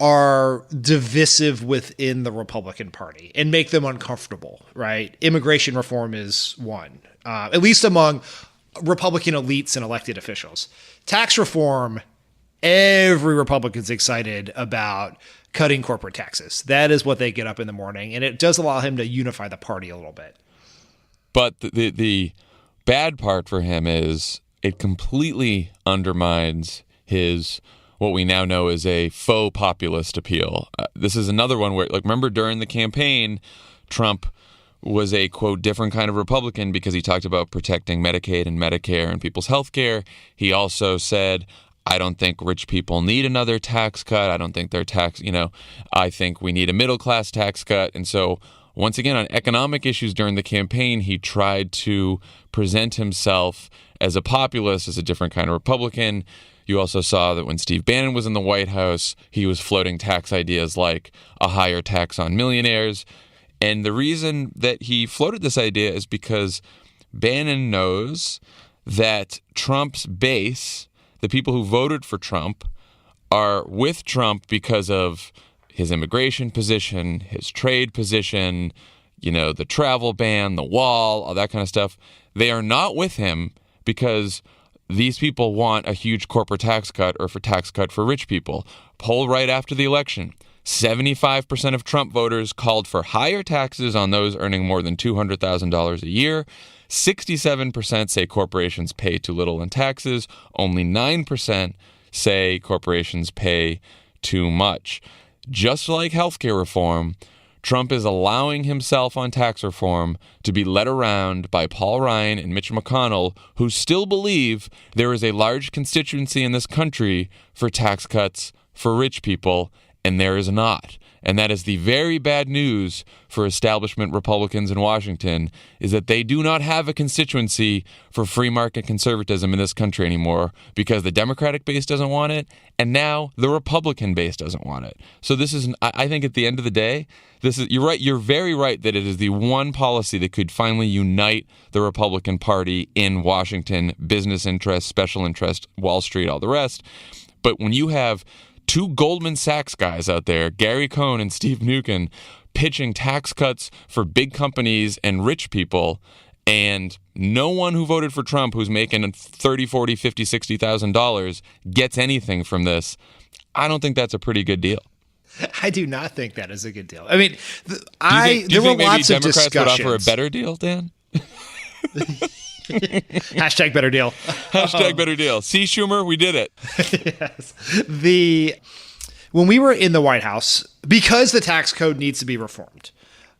are divisive within the Republican Party and make them uncomfortable, right? Immigration reform is one, at least among Republican elites and elected officials. Tax reform, every Republican's excited about cutting corporate taxes. That is what they get up in the morning, and it does allow him to unify the party a little bit. But the bad part for him is it completely undermines his what we now know is a faux populist appeal. This is another one where, like, remember during the campaign, Trump was a, quote, different kind of Republican because he talked about protecting Medicaid and Medicare and people's health care. He also said, I don't think rich people need another tax cut. I don't think their I think we need a middle-class tax cut. And so, once again, on economic issues during the campaign, he tried to present himself as a populist, as a different kind of Republican. You also saw that when Steve Bannon was in the White House, he was floating tax ideas like a higher tax on millionaires. And the reason that he floated this idea is because Bannon knows that Trump's base, the people who voted for Trump, are with Trump because of his immigration position, his trade position, the travel ban, the wall, all that kind of stuff. They are not with him because these people want a huge corporate tax cut or for tax cut for rich people. Poll right after the election, 75% of Trump voters called for higher taxes on those earning more than $200,000 a year. 67% say corporations pay too little in taxes. Only 9% say corporations pay too much. Just like healthcare reform, Trump is allowing himself on tax reform to be led around by Paul Ryan and Mitch McConnell, who still believe there is a large constituency in this country for tax cuts for rich people, and there is not. And that is the very bad news for establishment Republicans in Washington, is that they do not have a constituency for free market conservatism in this country anymore because the Democratic base doesn't want it, and now the Republican base doesn't want it. So this is, I think at the end of the day, you're right, you're very right that it is the one policy that could finally unite the Republican Party in Washington, business interests, special interests, Wall Street, all the rest. But when you have two Goldman Sachs guys out there, Gary Cohn and Steve Mnuchin, pitching tax cuts for big companies and rich people, and no one who voted for Trump who's making $30,000, $40,000, $50,000, $60,000 gets anything from this, I don't think that's a pretty good deal. I do not think that is a good deal. I mean, do you think maybe Democrats would offer a better deal, Dan? Hashtag better deal. Hashtag better deal. See, Schumer, we did it. Yes. When we were in the White House, because the tax code needs to be reformed,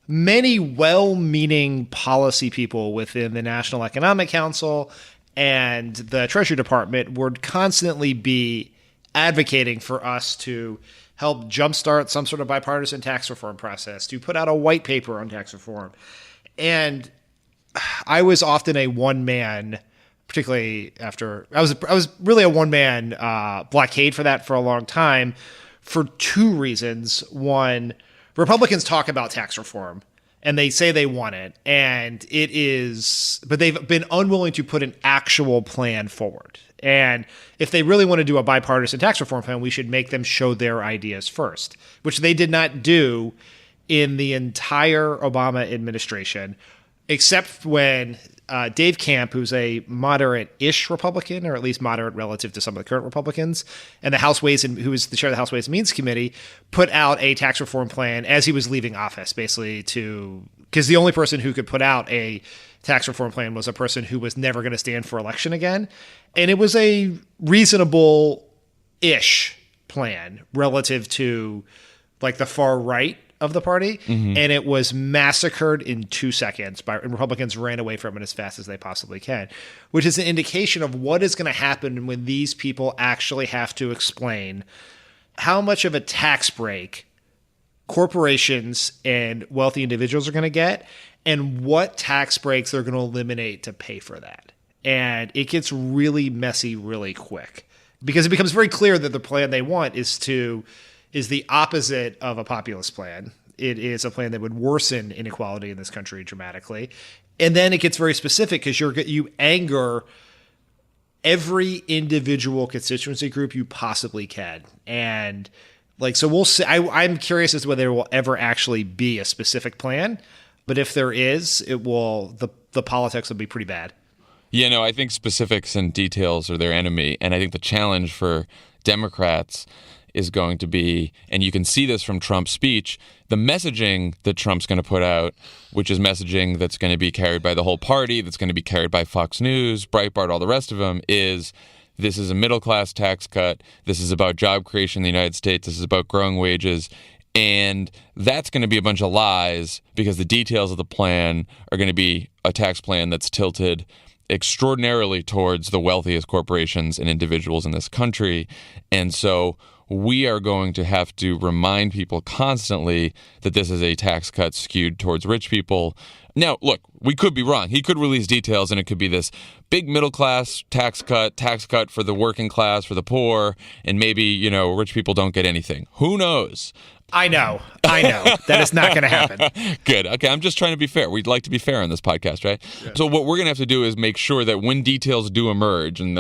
many well-meaning policy people within the National Economic Council and the Treasury Department would constantly be advocating for us to help jumpstart some sort of bipartisan tax reform process, to put out a white paper on tax reform. And I was often a one-man, particularly after I was really a one-man blockade for that for a long time, for two reasons. One, Republicans talk about tax reform, And they say they want it, and it is, but they've been unwilling to put an actual plan forward. And if they really want to do a bipartisan tax reform plan, we should make them show their ideas first, which they did not do in the entire Obama administration, except when Dave Camp, who's a moderate-ish Republican, or at least moderate relative to some of the current Republicans, and who is the chair of the House Ways and Means Committee, put out a tax reform plan as he was leaving office, basically because the only person who could put out a tax reform plan was a person who was never going to stand for election again. And it was a reasonable-ish plan relative to like the far right of the party, and it was massacred in 2 seconds and Republicans ran away from it as fast as they possibly can, which is an indication of what is going to happen when these people actually have to explain how much of a tax break corporations and wealthy individuals are going to get and what tax breaks they're going to eliminate to pay for that. And it gets really messy really quick because it becomes very clear that the plan they want is the opposite of a populist plan. It is a plan that would worsen inequality in this country dramatically. And then it gets very specific because you anger every individual constituency group you possibly can. And so we'll see. I'm curious as to whether there will ever actually be a specific plan. But if there is, the politics will be pretty bad. Yeah, no, I think specifics and details are their enemy. And I think the challenge for Democrats is going to be, and you can see this from Trump's speech, the messaging that Trump's going to put out, which is messaging that's going to be carried by the whole party, that's going to be carried by Fox News, Breitbart, all the rest of them, is this is a middle-class tax cut. This is about job creation in the United States. This is about growing wages. And that's going to be a bunch of lies because the details of the plan are going to be a tax plan that's tilted extraordinarily towards the wealthiest corporations and individuals in this country. And so we are going to have to remind people constantly that this is a tax cut skewed towards rich people. Now, look, we could be wrong. He could release details and it could be this big middle class tax cut for the working class, for the poor, and maybe, rich people don't get anything. Who knows? I know. That is not going to happen. Good. Okay, I'm just trying to be fair. We'd like to be fair on this podcast, right? Yeah. So what we're going to have to do is make sure that when details do emerge, and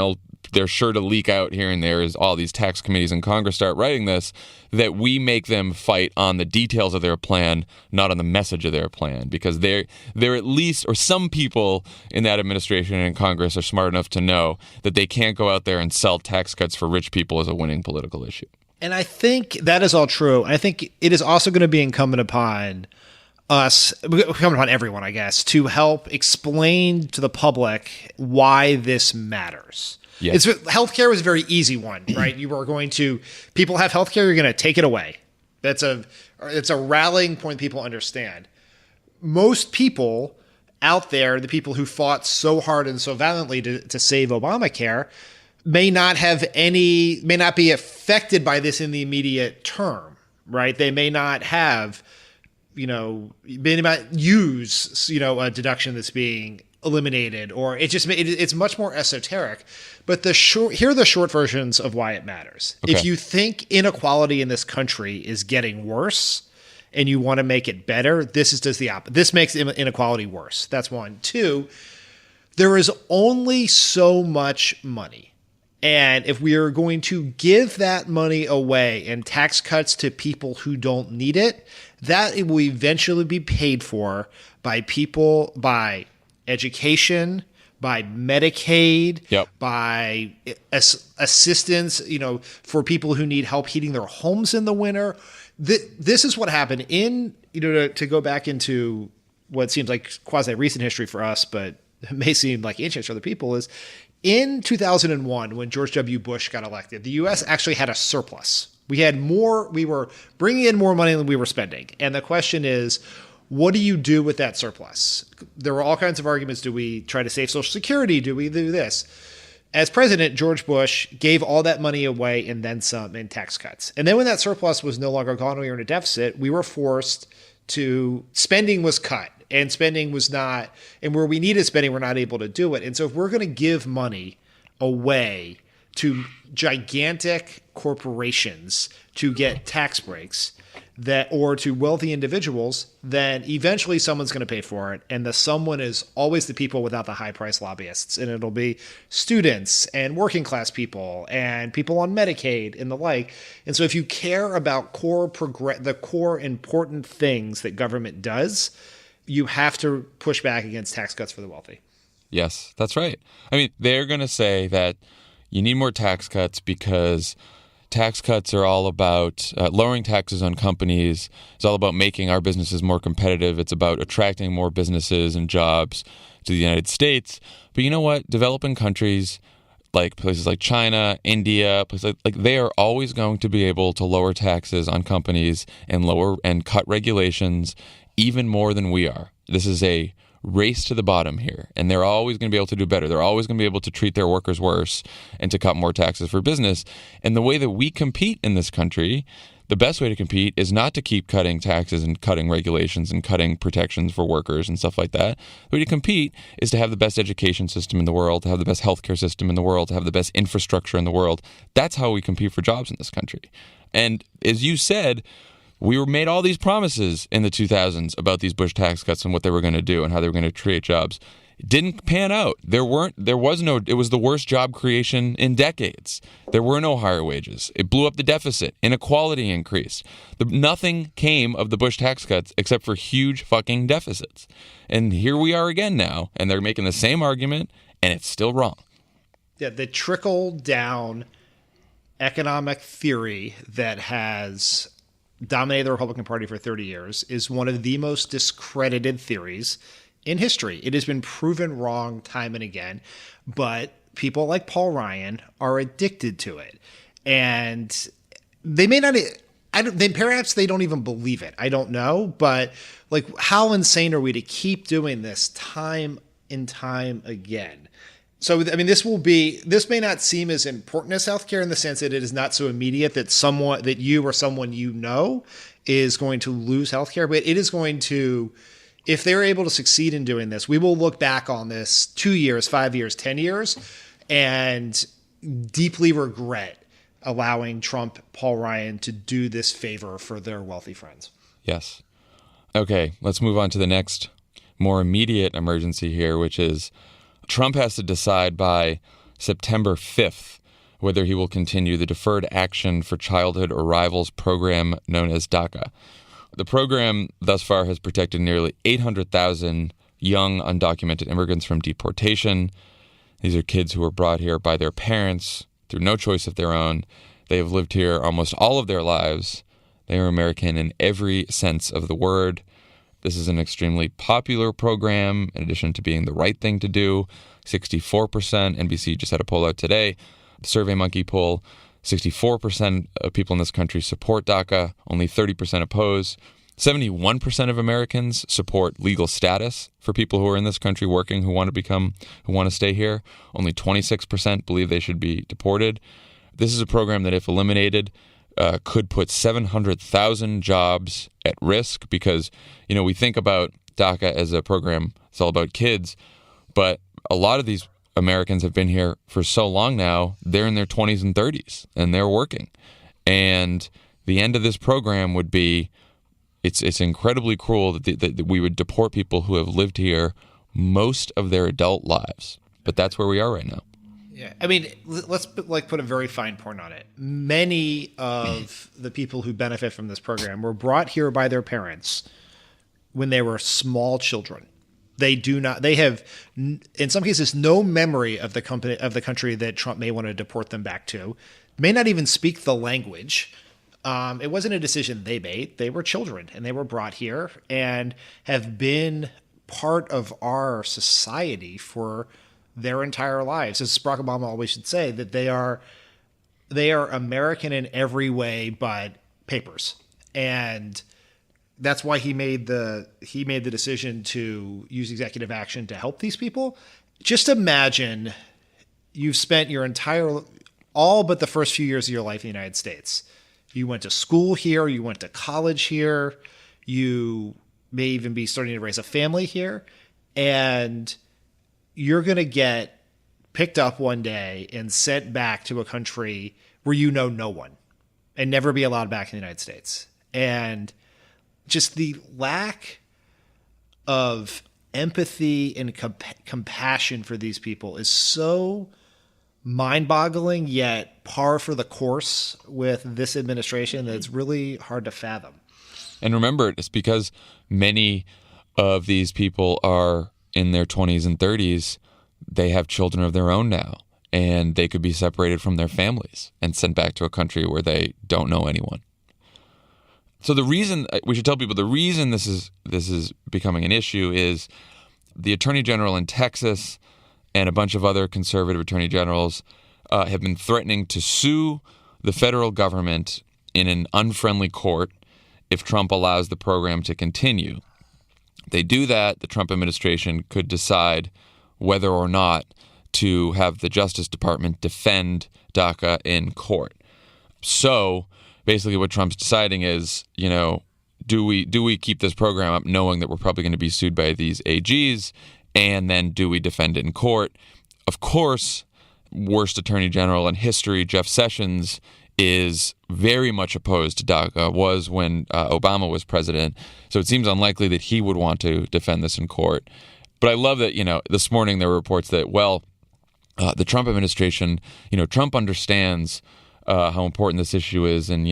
they're sure to leak out here and there as all these tax committees in Congress start writing this, that we make them fight on the details of their plan, not on the message of their plan, because they're at least, or some people in that administration and in Congress are smart enough to know that they can't go out there and sell tax cuts for rich people as a winning political issue. And I think that is all true. I think it is also going to be incumbent upon everyone, I guess, to help explain to the public why this matters. Yes. Healthcare was a very easy one, right? People have healthcare, you're going to take it away. It's a rallying point people understand. Most people out there, the people who fought so hard and so valiantly to save Obamacare, may not be affected by this in the immediate term, right? They may not have, may not use, a deduction that's being eliminated, or it's much more esoteric. But here are the short versions of why it matters. Okay. If you think inequality in this country is getting worse and you want to make it better, this does the opposite. This makes inequality worse. That's one. Two, there is only so much money. And if we are going to give that money away in tax cuts to people who don't need it, that it will eventually be paid for by education, by Medicaid, yep, by assistance, for people who need help heating their homes in the winter. This is what happened to go back into what seems like quasi-recent history for us, but it may seem like ancient for other people, is in 2001, when George W. Bush got elected, the U.S. actually had a surplus. We were bringing in more money than we were spending. And the question is, what do you do with that surplus? There were all kinds of arguments. Do we try to save Social Security? Do we do this? As president, George Bush gave all that money away and then some in tax cuts. And then when that surplus was no longer gone, we were in a deficit, we were forced to, spending was cut. And spending was not, and where we needed spending, we're not able to do it. And so if we're going to give money away to gigantic corporations to get tax breaks, or to wealthy individuals, then eventually someone's going to pay for it. And the someone is always the people without the high price lobbyists. And it'll be students and working class people and people on Medicaid and the like. And so if you care about the core important things that government does, you have to push back against tax cuts for the wealthy. Yes, that's right. I mean, they're going to say that you need more tax cuts because tax cuts are all about lowering taxes on companies. It's all about making our businesses more competitive. It's about attracting more businesses and jobs to the United States. But you know what? Developing countries like places like China, India, places like they are always going to be able to lower taxes on companies and cut regulations even more than we are. This is a race to the bottom here, and they're always going to be able to do better. They're always going to be able to treat their workers worse and to cut more taxes for business. And the way that we compete in this country, the best way to compete is not to keep cutting taxes and cutting regulations and cutting protections for workers and stuff like that. The way to compete is to have the best education system in the world, to have the best healthcare system in the world, to have the best infrastructure in the world. That's how we compete for jobs in this country. And as you said, we were made all these promises in the 2000s about these Bush tax cuts and what they were going to do and how they were going to create jobs. It didn't pan out. It was the worst job creation in decades. There were no higher wages. It blew up the deficit. Inequality increased. Nothing came of the Bush tax cuts except for huge fucking deficits. And here we are again now, and they're making the same argument, and it's still wrong. Yeah, the trickle down economic theory that has dominated the Republican Party for 30 years is one of the most discredited theories in history. It has been proven wrong time and again, but people like Paul Ryan are addicted to it. And they may not, perhaps they don't even believe it. I don't know, but like, how insane are we to keep doing this time and time again? So, I mean, this may not seem as important as healthcare in the sense that it is not so immediate that you or someone you know is going to lose healthcare, but it is going to, if they're able to succeed in doing this, we will look back on this 2 years, 5 years, 10 years, and deeply regret allowing Paul Ryan to do this favor for their wealthy friends. Yes. Okay, let's move on to the next more immediate emergency here, which is Trump has to decide by September 5th whether he will continue the Deferred Action for Childhood Arrivals program known as DACA. The program thus far has protected nearly 800,000 young undocumented immigrants from deportation. These are kids who were brought here by their parents through no choice of their own. They have lived here almost all of their lives. They are American in every sense of the word. This is an extremely popular program, in addition to being the right thing to do. 64%, NBC just had a poll out today, the SurveyMonkey poll, 64% of people in this country support DACA, only 30% oppose. 71% of Americans support legal status for people who are in this country working, who want to stay here. Only 26% believe they should be deported. This is a program that, if eliminated, could put 700,000 jobs at risk because, we think about DACA as a program, it's all about kids, but a lot of these Americans have been here for so long now, they're in their 20s and 30s, and they're working. And the end of this program would be, it's incredibly cruel that we would deport people who have lived here most of their adult lives. But that's where we are right now. Yeah, I mean, let's put a very fine point on it. Many of the people who benefit from this program were brought here by their parents when they were small children. They have, in some cases, no memory of the country that Trump may want to deport them back to. May not even speak the language. It wasn't a decision they made. They were children, and they were brought here and have been part of our society for their entire lives. As Barack Obama always should say, that they are American in every way but papers. And that's why he made the decision to use executive action to help these people. Just imagine you've spent all but the first few years of your life in the United States. You went to school here, you went to college here, you may even be starting to raise a family here, and you're going to get picked up one day and sent back to a country where you know no one and never be allowed back in the United States. And just the lack of empathy and compassion for these people is so mind-boggling, yet par for the course with this administration that it's really hard to fathom. And remember, it's because many of these people are in their 20s and 30s. They have children of their own now, and they could be separated from their families and sent back to a country where they don't know anyone. So the reason we should tell people, the reason this is becoming an issue is the Attorney General in Texas and a bunch of other conservative attorney generals have been threatening to sue the federal government in an unfriendly court if Trump allows the program to continue. They do that, the Trump administration could decide whether or not to have the Justice Department defend DACA in court. So basically what Trump's deciding is, do we keep this program up knowing that we're probably going to be sued by these AGs, and then do we defend it in court? Of course, worst attorney general in history, Jeff Sessions, is very much opposed to DACA, was when Obama was president. So it seems unlikely that he would want to defend this in court. But I love that, this morning there were reports that, the Trump administration, Trump understands how important this issue is. And,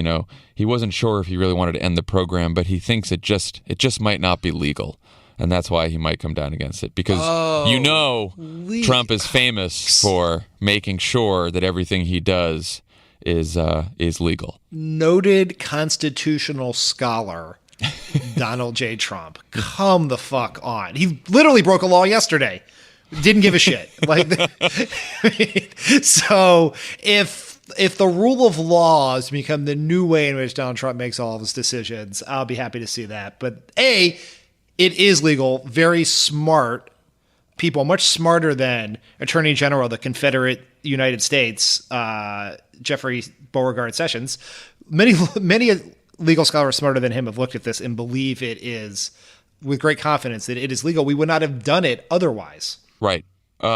he wasn't sure if he really wanted to end the program, but he thinks it just might not be legal. And that's why he might come down against it. Because, Trump is famous for making sure that everything he does is legal. Noted constitutional scholar Donald J. Trump. Come the fuck on. He literally broke a law yesterday. Didn't give a shit. So if the rule of law has become the new way in which Donald Trump makes all of his decisions, I'll be happy to see that. But it is legal. Very smart people, much smarter than Attorney General of the Confederate United States, Jeffrey Beauregard Sessions. Many legal scholars smarter than him have looked at this and believe it is, with great confidence, that it is legal. We would not have done it otherwise. Right.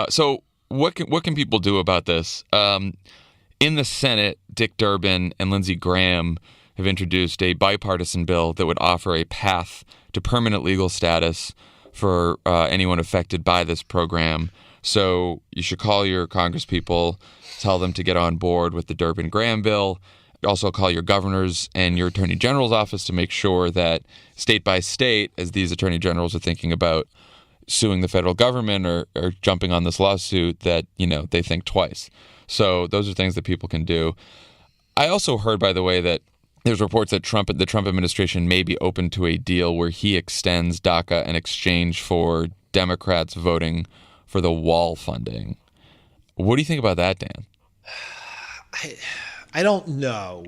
So what can people do about this? In the Senate, Dick Durbin and Lindsey Graham have introduced a bipartisan bill that would offer a path to permanent legal status for anyone affected by this program. So you should call your congresspeople, tell them to get on board with the Durbin-Graham bill. Also call your governors and your attorney general's office to make sure that state by state, as these attorney generals are thinking about suing the federal government or jumping on this lawsuit, that, they think twice. So those are things that people can do. I also heard, by the way, that there's reports that the Trump administration may be open to a deal where he extends DACA in exchange for Democrats voting for the wall funding. What do you think about that, Dan? I don't know.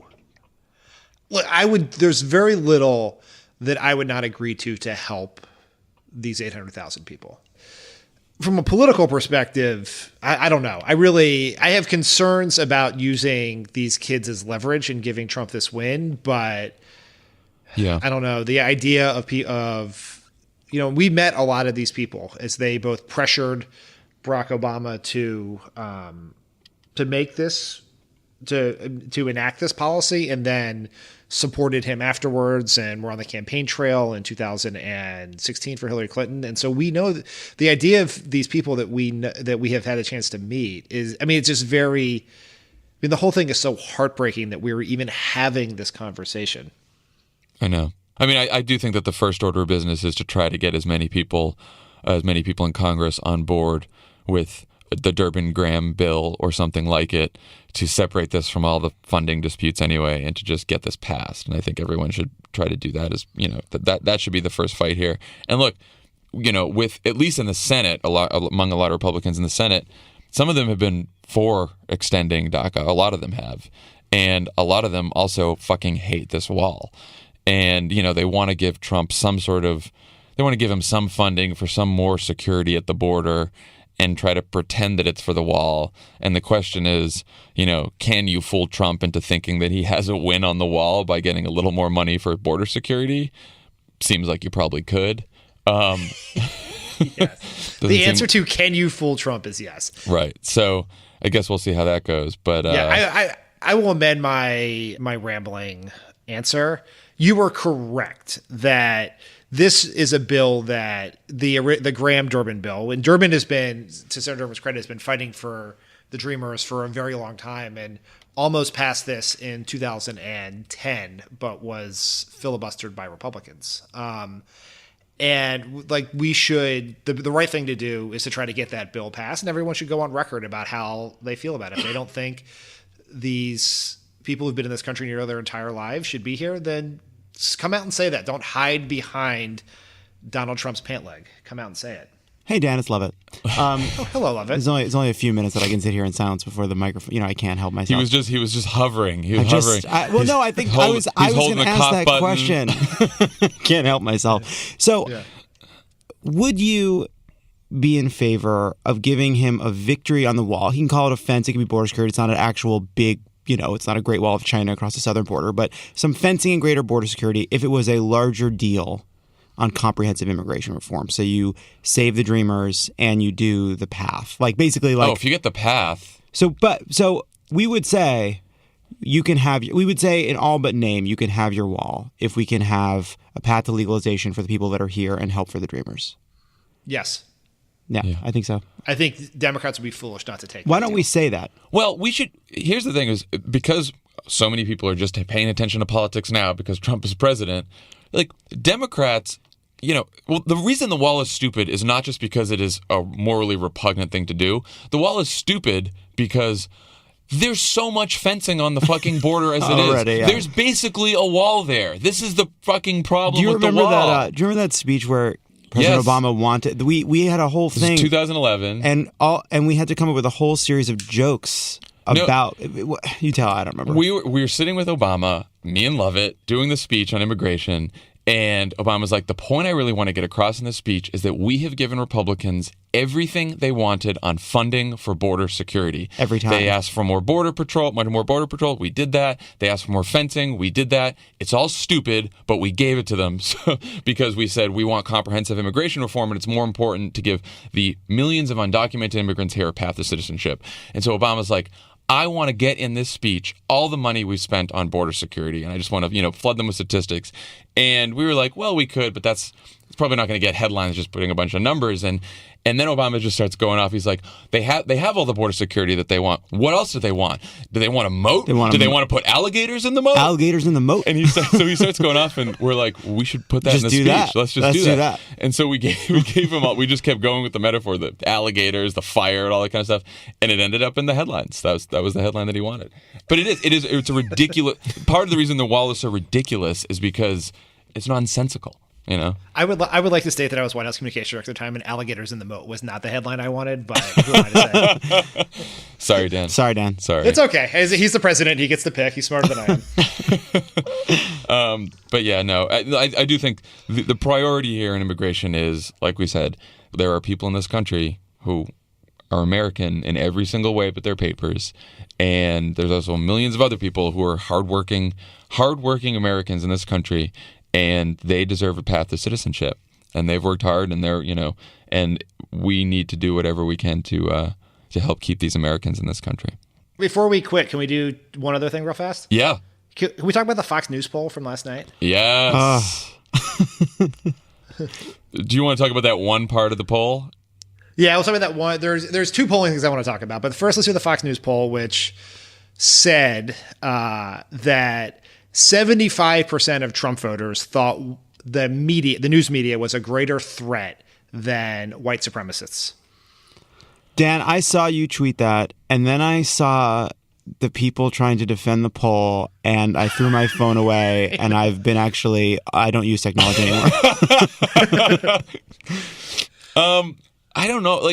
Look, there's very little that I would not agree to help these 800,000 people. From a political perspective, I don't know. I have concerns about using these kids as leverage and giving Trump this win, but yeah, I don't know. The idea of we met a lot of these people as they both pressured Barack Obama to make this, to enact this policy, and then supported him afterwards, and were on the campaign trail in 2016 for Hillary Clinton. And so we know the idea of these people that we have had a chance to meet is, it's just the whole thing is so heartbreaking that we're even having this conversation. I know. I do think that the first order of business is to try to get as many people in Congress on board with the Durbin-Graham bill or something like it, to separate this from all the funding disputes anyway, and to just get this passed. And I think everyone should try to do that. That should be the first fight here. And look, with at least in the Senate, among a lot of Republicans in the Senate, some of them have been for extending DACA. A lot of them have, and a lot of them also fucking hate this wall. And they want to give Trump they want to give him some funding for some more security at the border, and try to pretend that it's for the wall. And the question is, can you fool Trump into thinking that he has a win on the wall by getting a little more money for border security? Seems like you probably could. Yes. The answer to can you fool Trump is yes. Right. So I guess we'll see how that goes. But I will amend my rambling answer. You were correct that this is a bill that the Graham-Durbin bill, and Durbin has been, to Senator Durbin's credit, has been fighting for the Dreamers for a very long time and almost passed this in 2010, but was filibustered by Republicans. And like we should, the right thing to do is to try to get that bill passed, and everyone should go on record about how they feel about it. If they don't think these people who've been in this country nearly their entire lives should be here, then just come out and say that. Don't hide behind Donald Trump's pant leg. Come out and say it. Hey, Dan, it's Lovett. Hello, Lovett. It's only a few minutes that I can sit here in silence before the microphone. I can't help myself. He was just hovering. He was hovering. I think I was going to ask that question. Can't help myself. So, would you be in favor of giving him a victory on the wall? He can call it a fence. It can be border security. It's not an actual big, it's not a Great Wall of China across the southern border, but some fencing and greater border security if it was a larger deal on comprehensive immigration reform. So you save the Dreamers and you do the path. If you get the path. So we would say in all but name, you can have your wall if we can have a path to legalization for the people that are here and help for the Dreamers. Yes. Yeah, I think so. I think Democrats would be foolish not to take. Why don't we say that? Well, we should. Here's the thing: is because so many people are just paying attention to politics now because Trump is president. Like Democrats, the reason the wall is stupid is not just because it is a morally repugnant thing to do. The wall is stupid because there's so much fencing on the fucking border as it is. Yeah. There's basically a wall there. This is the fucking problem with the wall. Do you remember that speech where President Obama wanted? We had a whole thing. This is 2011, and we had to come up with a whole series of jokes about. You tell. I don't remember. We were sitting with Obama, me and Lovett, doing the speech on immigration. And Obama's like, the point I really want to get across in this speech is that we have given Republicans everything they wanted on funding for border security. Every time. They asked for more border patrol. We did that. They asked for more fencing. We did that. It's all stupid, but we gave it to them because we said we want comprehensive immigration reform, and it's more important to give the millions of undocumented immigrants here a path to citizenship. And so Obama's like, I want to get in this speech all the money we've spent on border security, and I just want to, flood them with statistics. And we were like, well, we could, but it's probably not going to get headlines just putting a bunch of numbers. And then Obama just starts going off. He's like, they have all the border security that they want. What else do they want? Do they want a moat? Do they want to put alligators in the moat? Alligators in the moat. And he starts going off, and we're like, we should put that in the speech. Let's just do that. And so we gave him all. We just kept going with the metaphor, the alligators, the fire, and all that kind of stuff. And it ended up in the headlines. That was the headline that he wanted. But it's a ridiculous. Part of the reason the wall is so ridiculous is because it's nonsensical. I would like to state that I was White House communications director at the time, and alligators in the moat was not the headline I wanted, but who am I to say? Sorry, Dan. Sorry. It's okay. He's the president. He gets the pick. He's smarter than I am. But yeah, no, I do think the priority here in immigration is, like we said, there are people in this country who are American in every single way but their papers. And there's also millions of other people who are hardworking Americans in this country, and they deserve a path to citizenship. And they've worked hard, and and we need to do whatever we can to help keep these Americans in this country. Before we quit, can we do one other thing real fast? Yeah. Can we talk about the Fox News poll from last night? Yes. Do you want to talk about that one part of the poll? Yeah, we'll talk about that one. There's two polling things I want to talk about. But first, let's do the Fox News poll, which said that 75% of Trump voters thought the news media was a greater threat than white supremacists. Dan, I saw you tweet that, and then I saw the people trying to defend the poll, and I threw my phone away, and I don't use technology anymore. I don't know.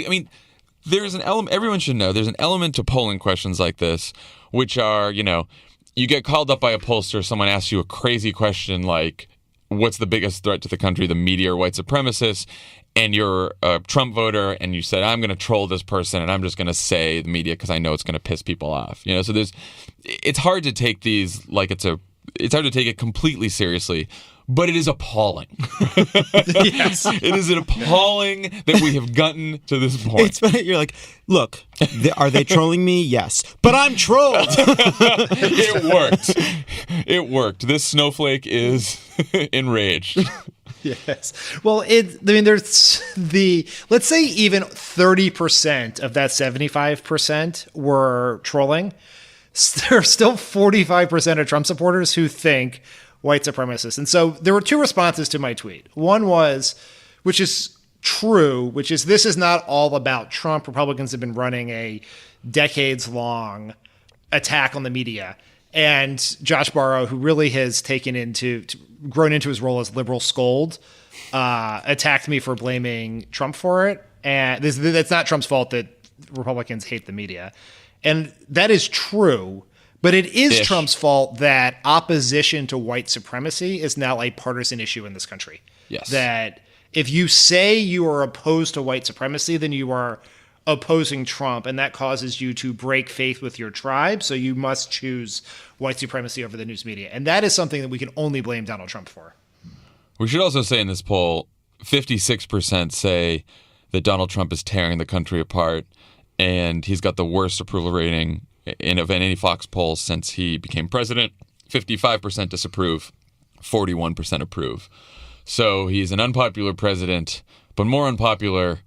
There's an element, everyone should know, there's an element to polling questions like this, which are, you get called up by a pollster, someone asks you a crazy question like, what's the biggest threat to the country, the media or white supremacists? And you're a Trump voter, and you said, I'm going to troll this person, and I'm just going to say the media because I know it's going to piss people off. So it's hard to take these it's hard to take it completely seriously. but it is appalling. Yes. It is appalling that we have gotten to this point. You're like, look, are they trolling me? Yes. But I'm trolled. It worked. It worked. This snowflake is enraged. Yes. Well, there's let's say even 30% of that 75% were trolling. There are still 45% of Trump supporters who think white supremacists. And so there were two responses to my tweet. One was, which is true, which is this is not all about Trump. Republicans have been running a decades-long attack on the media. And Josh Barro, who really has grown into his role as liberal scold, attacked me for blaming Trump for it. And that's not Trump's fault that Republicans hate the media. And that is true. But it is Trump's fault that opposition to white supremacy is now a partisan issue in this country. Yes. That if you say you are opposed to white supremacy, then you are opposing Trump, and that causes you to break faith with your tribe. So you must choose white supremacy over the news media. And that is something that we can only blame Donald Trump for. We should also say in this poll, 56% say that Donald Trump is tearing the country apart, and he's got the worst approval rating of any Fox poll since he became president. 55% disapprove, 41% approve. So he's an unpopular president, but more unpopular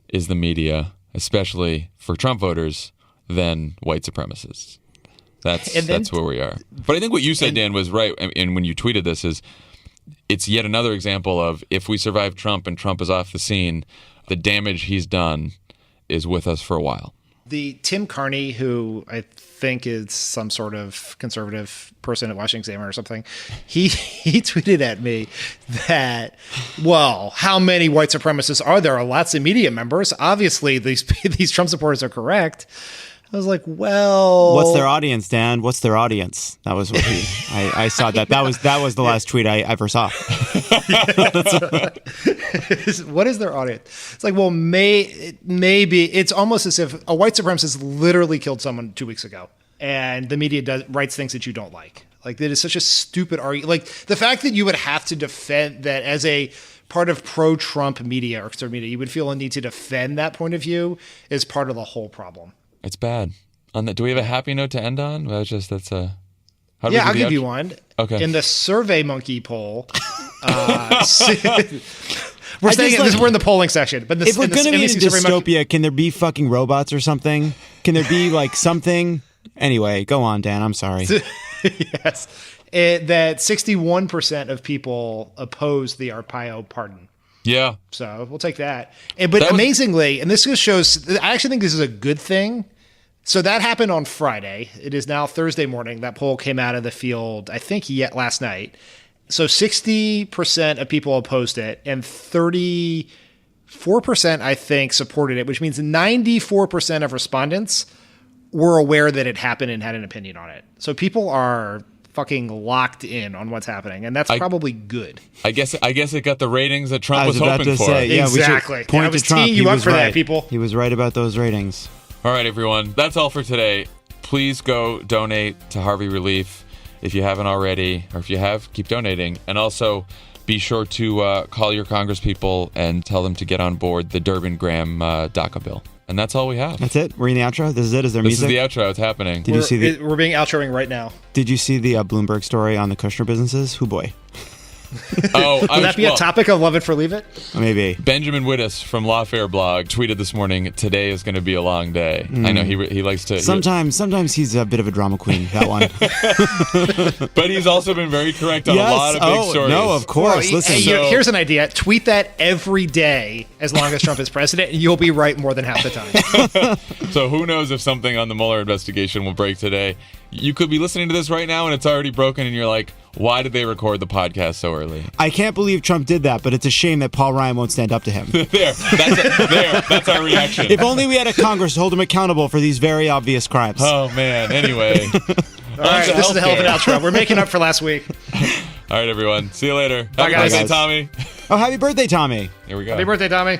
is the media, especially for Trump voters, than white supremacists. That's where we are. But I think what you said, Dan, was right. And when you tweeted this, it's yet another example of if we survive Trump and Trump is off the scene, the damage he's done is with us for a while. The Tim Carney, who I think is some sort of conservative person at Washington Examiner or something, he tweeted at me that, well, how many white supremacists are there? Lots of media members. Obviously, these Trump supporters are correct. I was like, well, what's their audience, Dan? What's their audience? That was what I saw that. That was the last tweet I ever saw. What is their audience? It's like, well, maybe it's almost as if a white supremacist literally killed someone 2 weeks ago, and the media writes things that you don't like. Like, that is such a stupid argument. Like, the fact that you would have to defend that as a part of pro-Trump media or conservative media, you would feel a need to defend that point of view is part of the whole problem. It's bad. Do we have a happy note to end on? Well, I'll give you one. Okay. In the Survey Monkey poll, we're in the polling section. But if we're going to be in dystopia, can there be fucking robots or something? Can there be like something? Anyway, go on, Dan. I'm sorry. Yes. That 61% of people oppose the Arpaio pardon. Yeah. So we'll take that. Amazingly, and this just shows, I actually think this is a good thing. So that happened on Friday. It is now Thursday morning. That poll came out of the field, I think, last night. So 60% of people opposed it, and 34%, I think, supported it, which means 94% of respondents were aware that it happened and had an opinion on it. So people are fucking locked in on what's happening, and that's probably good. I guess it got the ratings that Trump was hoping for. Yeah, exactly. Point I was to Trump. teeing you up for right. that, people. He was right about those ratings. All right, everyone. That's all for today. Please go donate to Harvey Relief if you haven't already, or if you have, keep donating. And also, be sure to call your congresspeople and tell them to get on board the Durbin-Graham DACA bill. And that's all we have. That's it? We're in the outro? This is it? Is there music? This is the outro. It's happening. We're being outroing right now. Did you see the Bloomberg story on the Kushner businesses? Hoo boy. Would that be a topic of Love It for Leave It? Maybe. Benjamin Wittes from Lawfare Blog tweeted this morning, "Today is going to be a long day." I know he likes to... Sometimes he's a bit of a drama queen, that one. But he's also been very correct on a lot of big stories. No, of course. Listen, here's an idea. Tweet that every day as long as Trump is president, and you'll be right more than half the time. So who knows if something on the Mueller investigation will break today. You could be listening to this right now and it's already broken and you're like, why did they record the podcast so early? I can't believe Trump did that, but it's a shame that Paul Ryan won't stand up to him. That's our reaction. If only we had a Congress to hold him accountable for these very obvious crimes. Oh, man. Anyway. All right, this is a hell of an outro. We're making up for last week. All right, everyone. See you later. Bye, guys. Happy birthday, Tommy. Oh, happy birthday, Tommy. Here we go. Happy birthday, Tommy.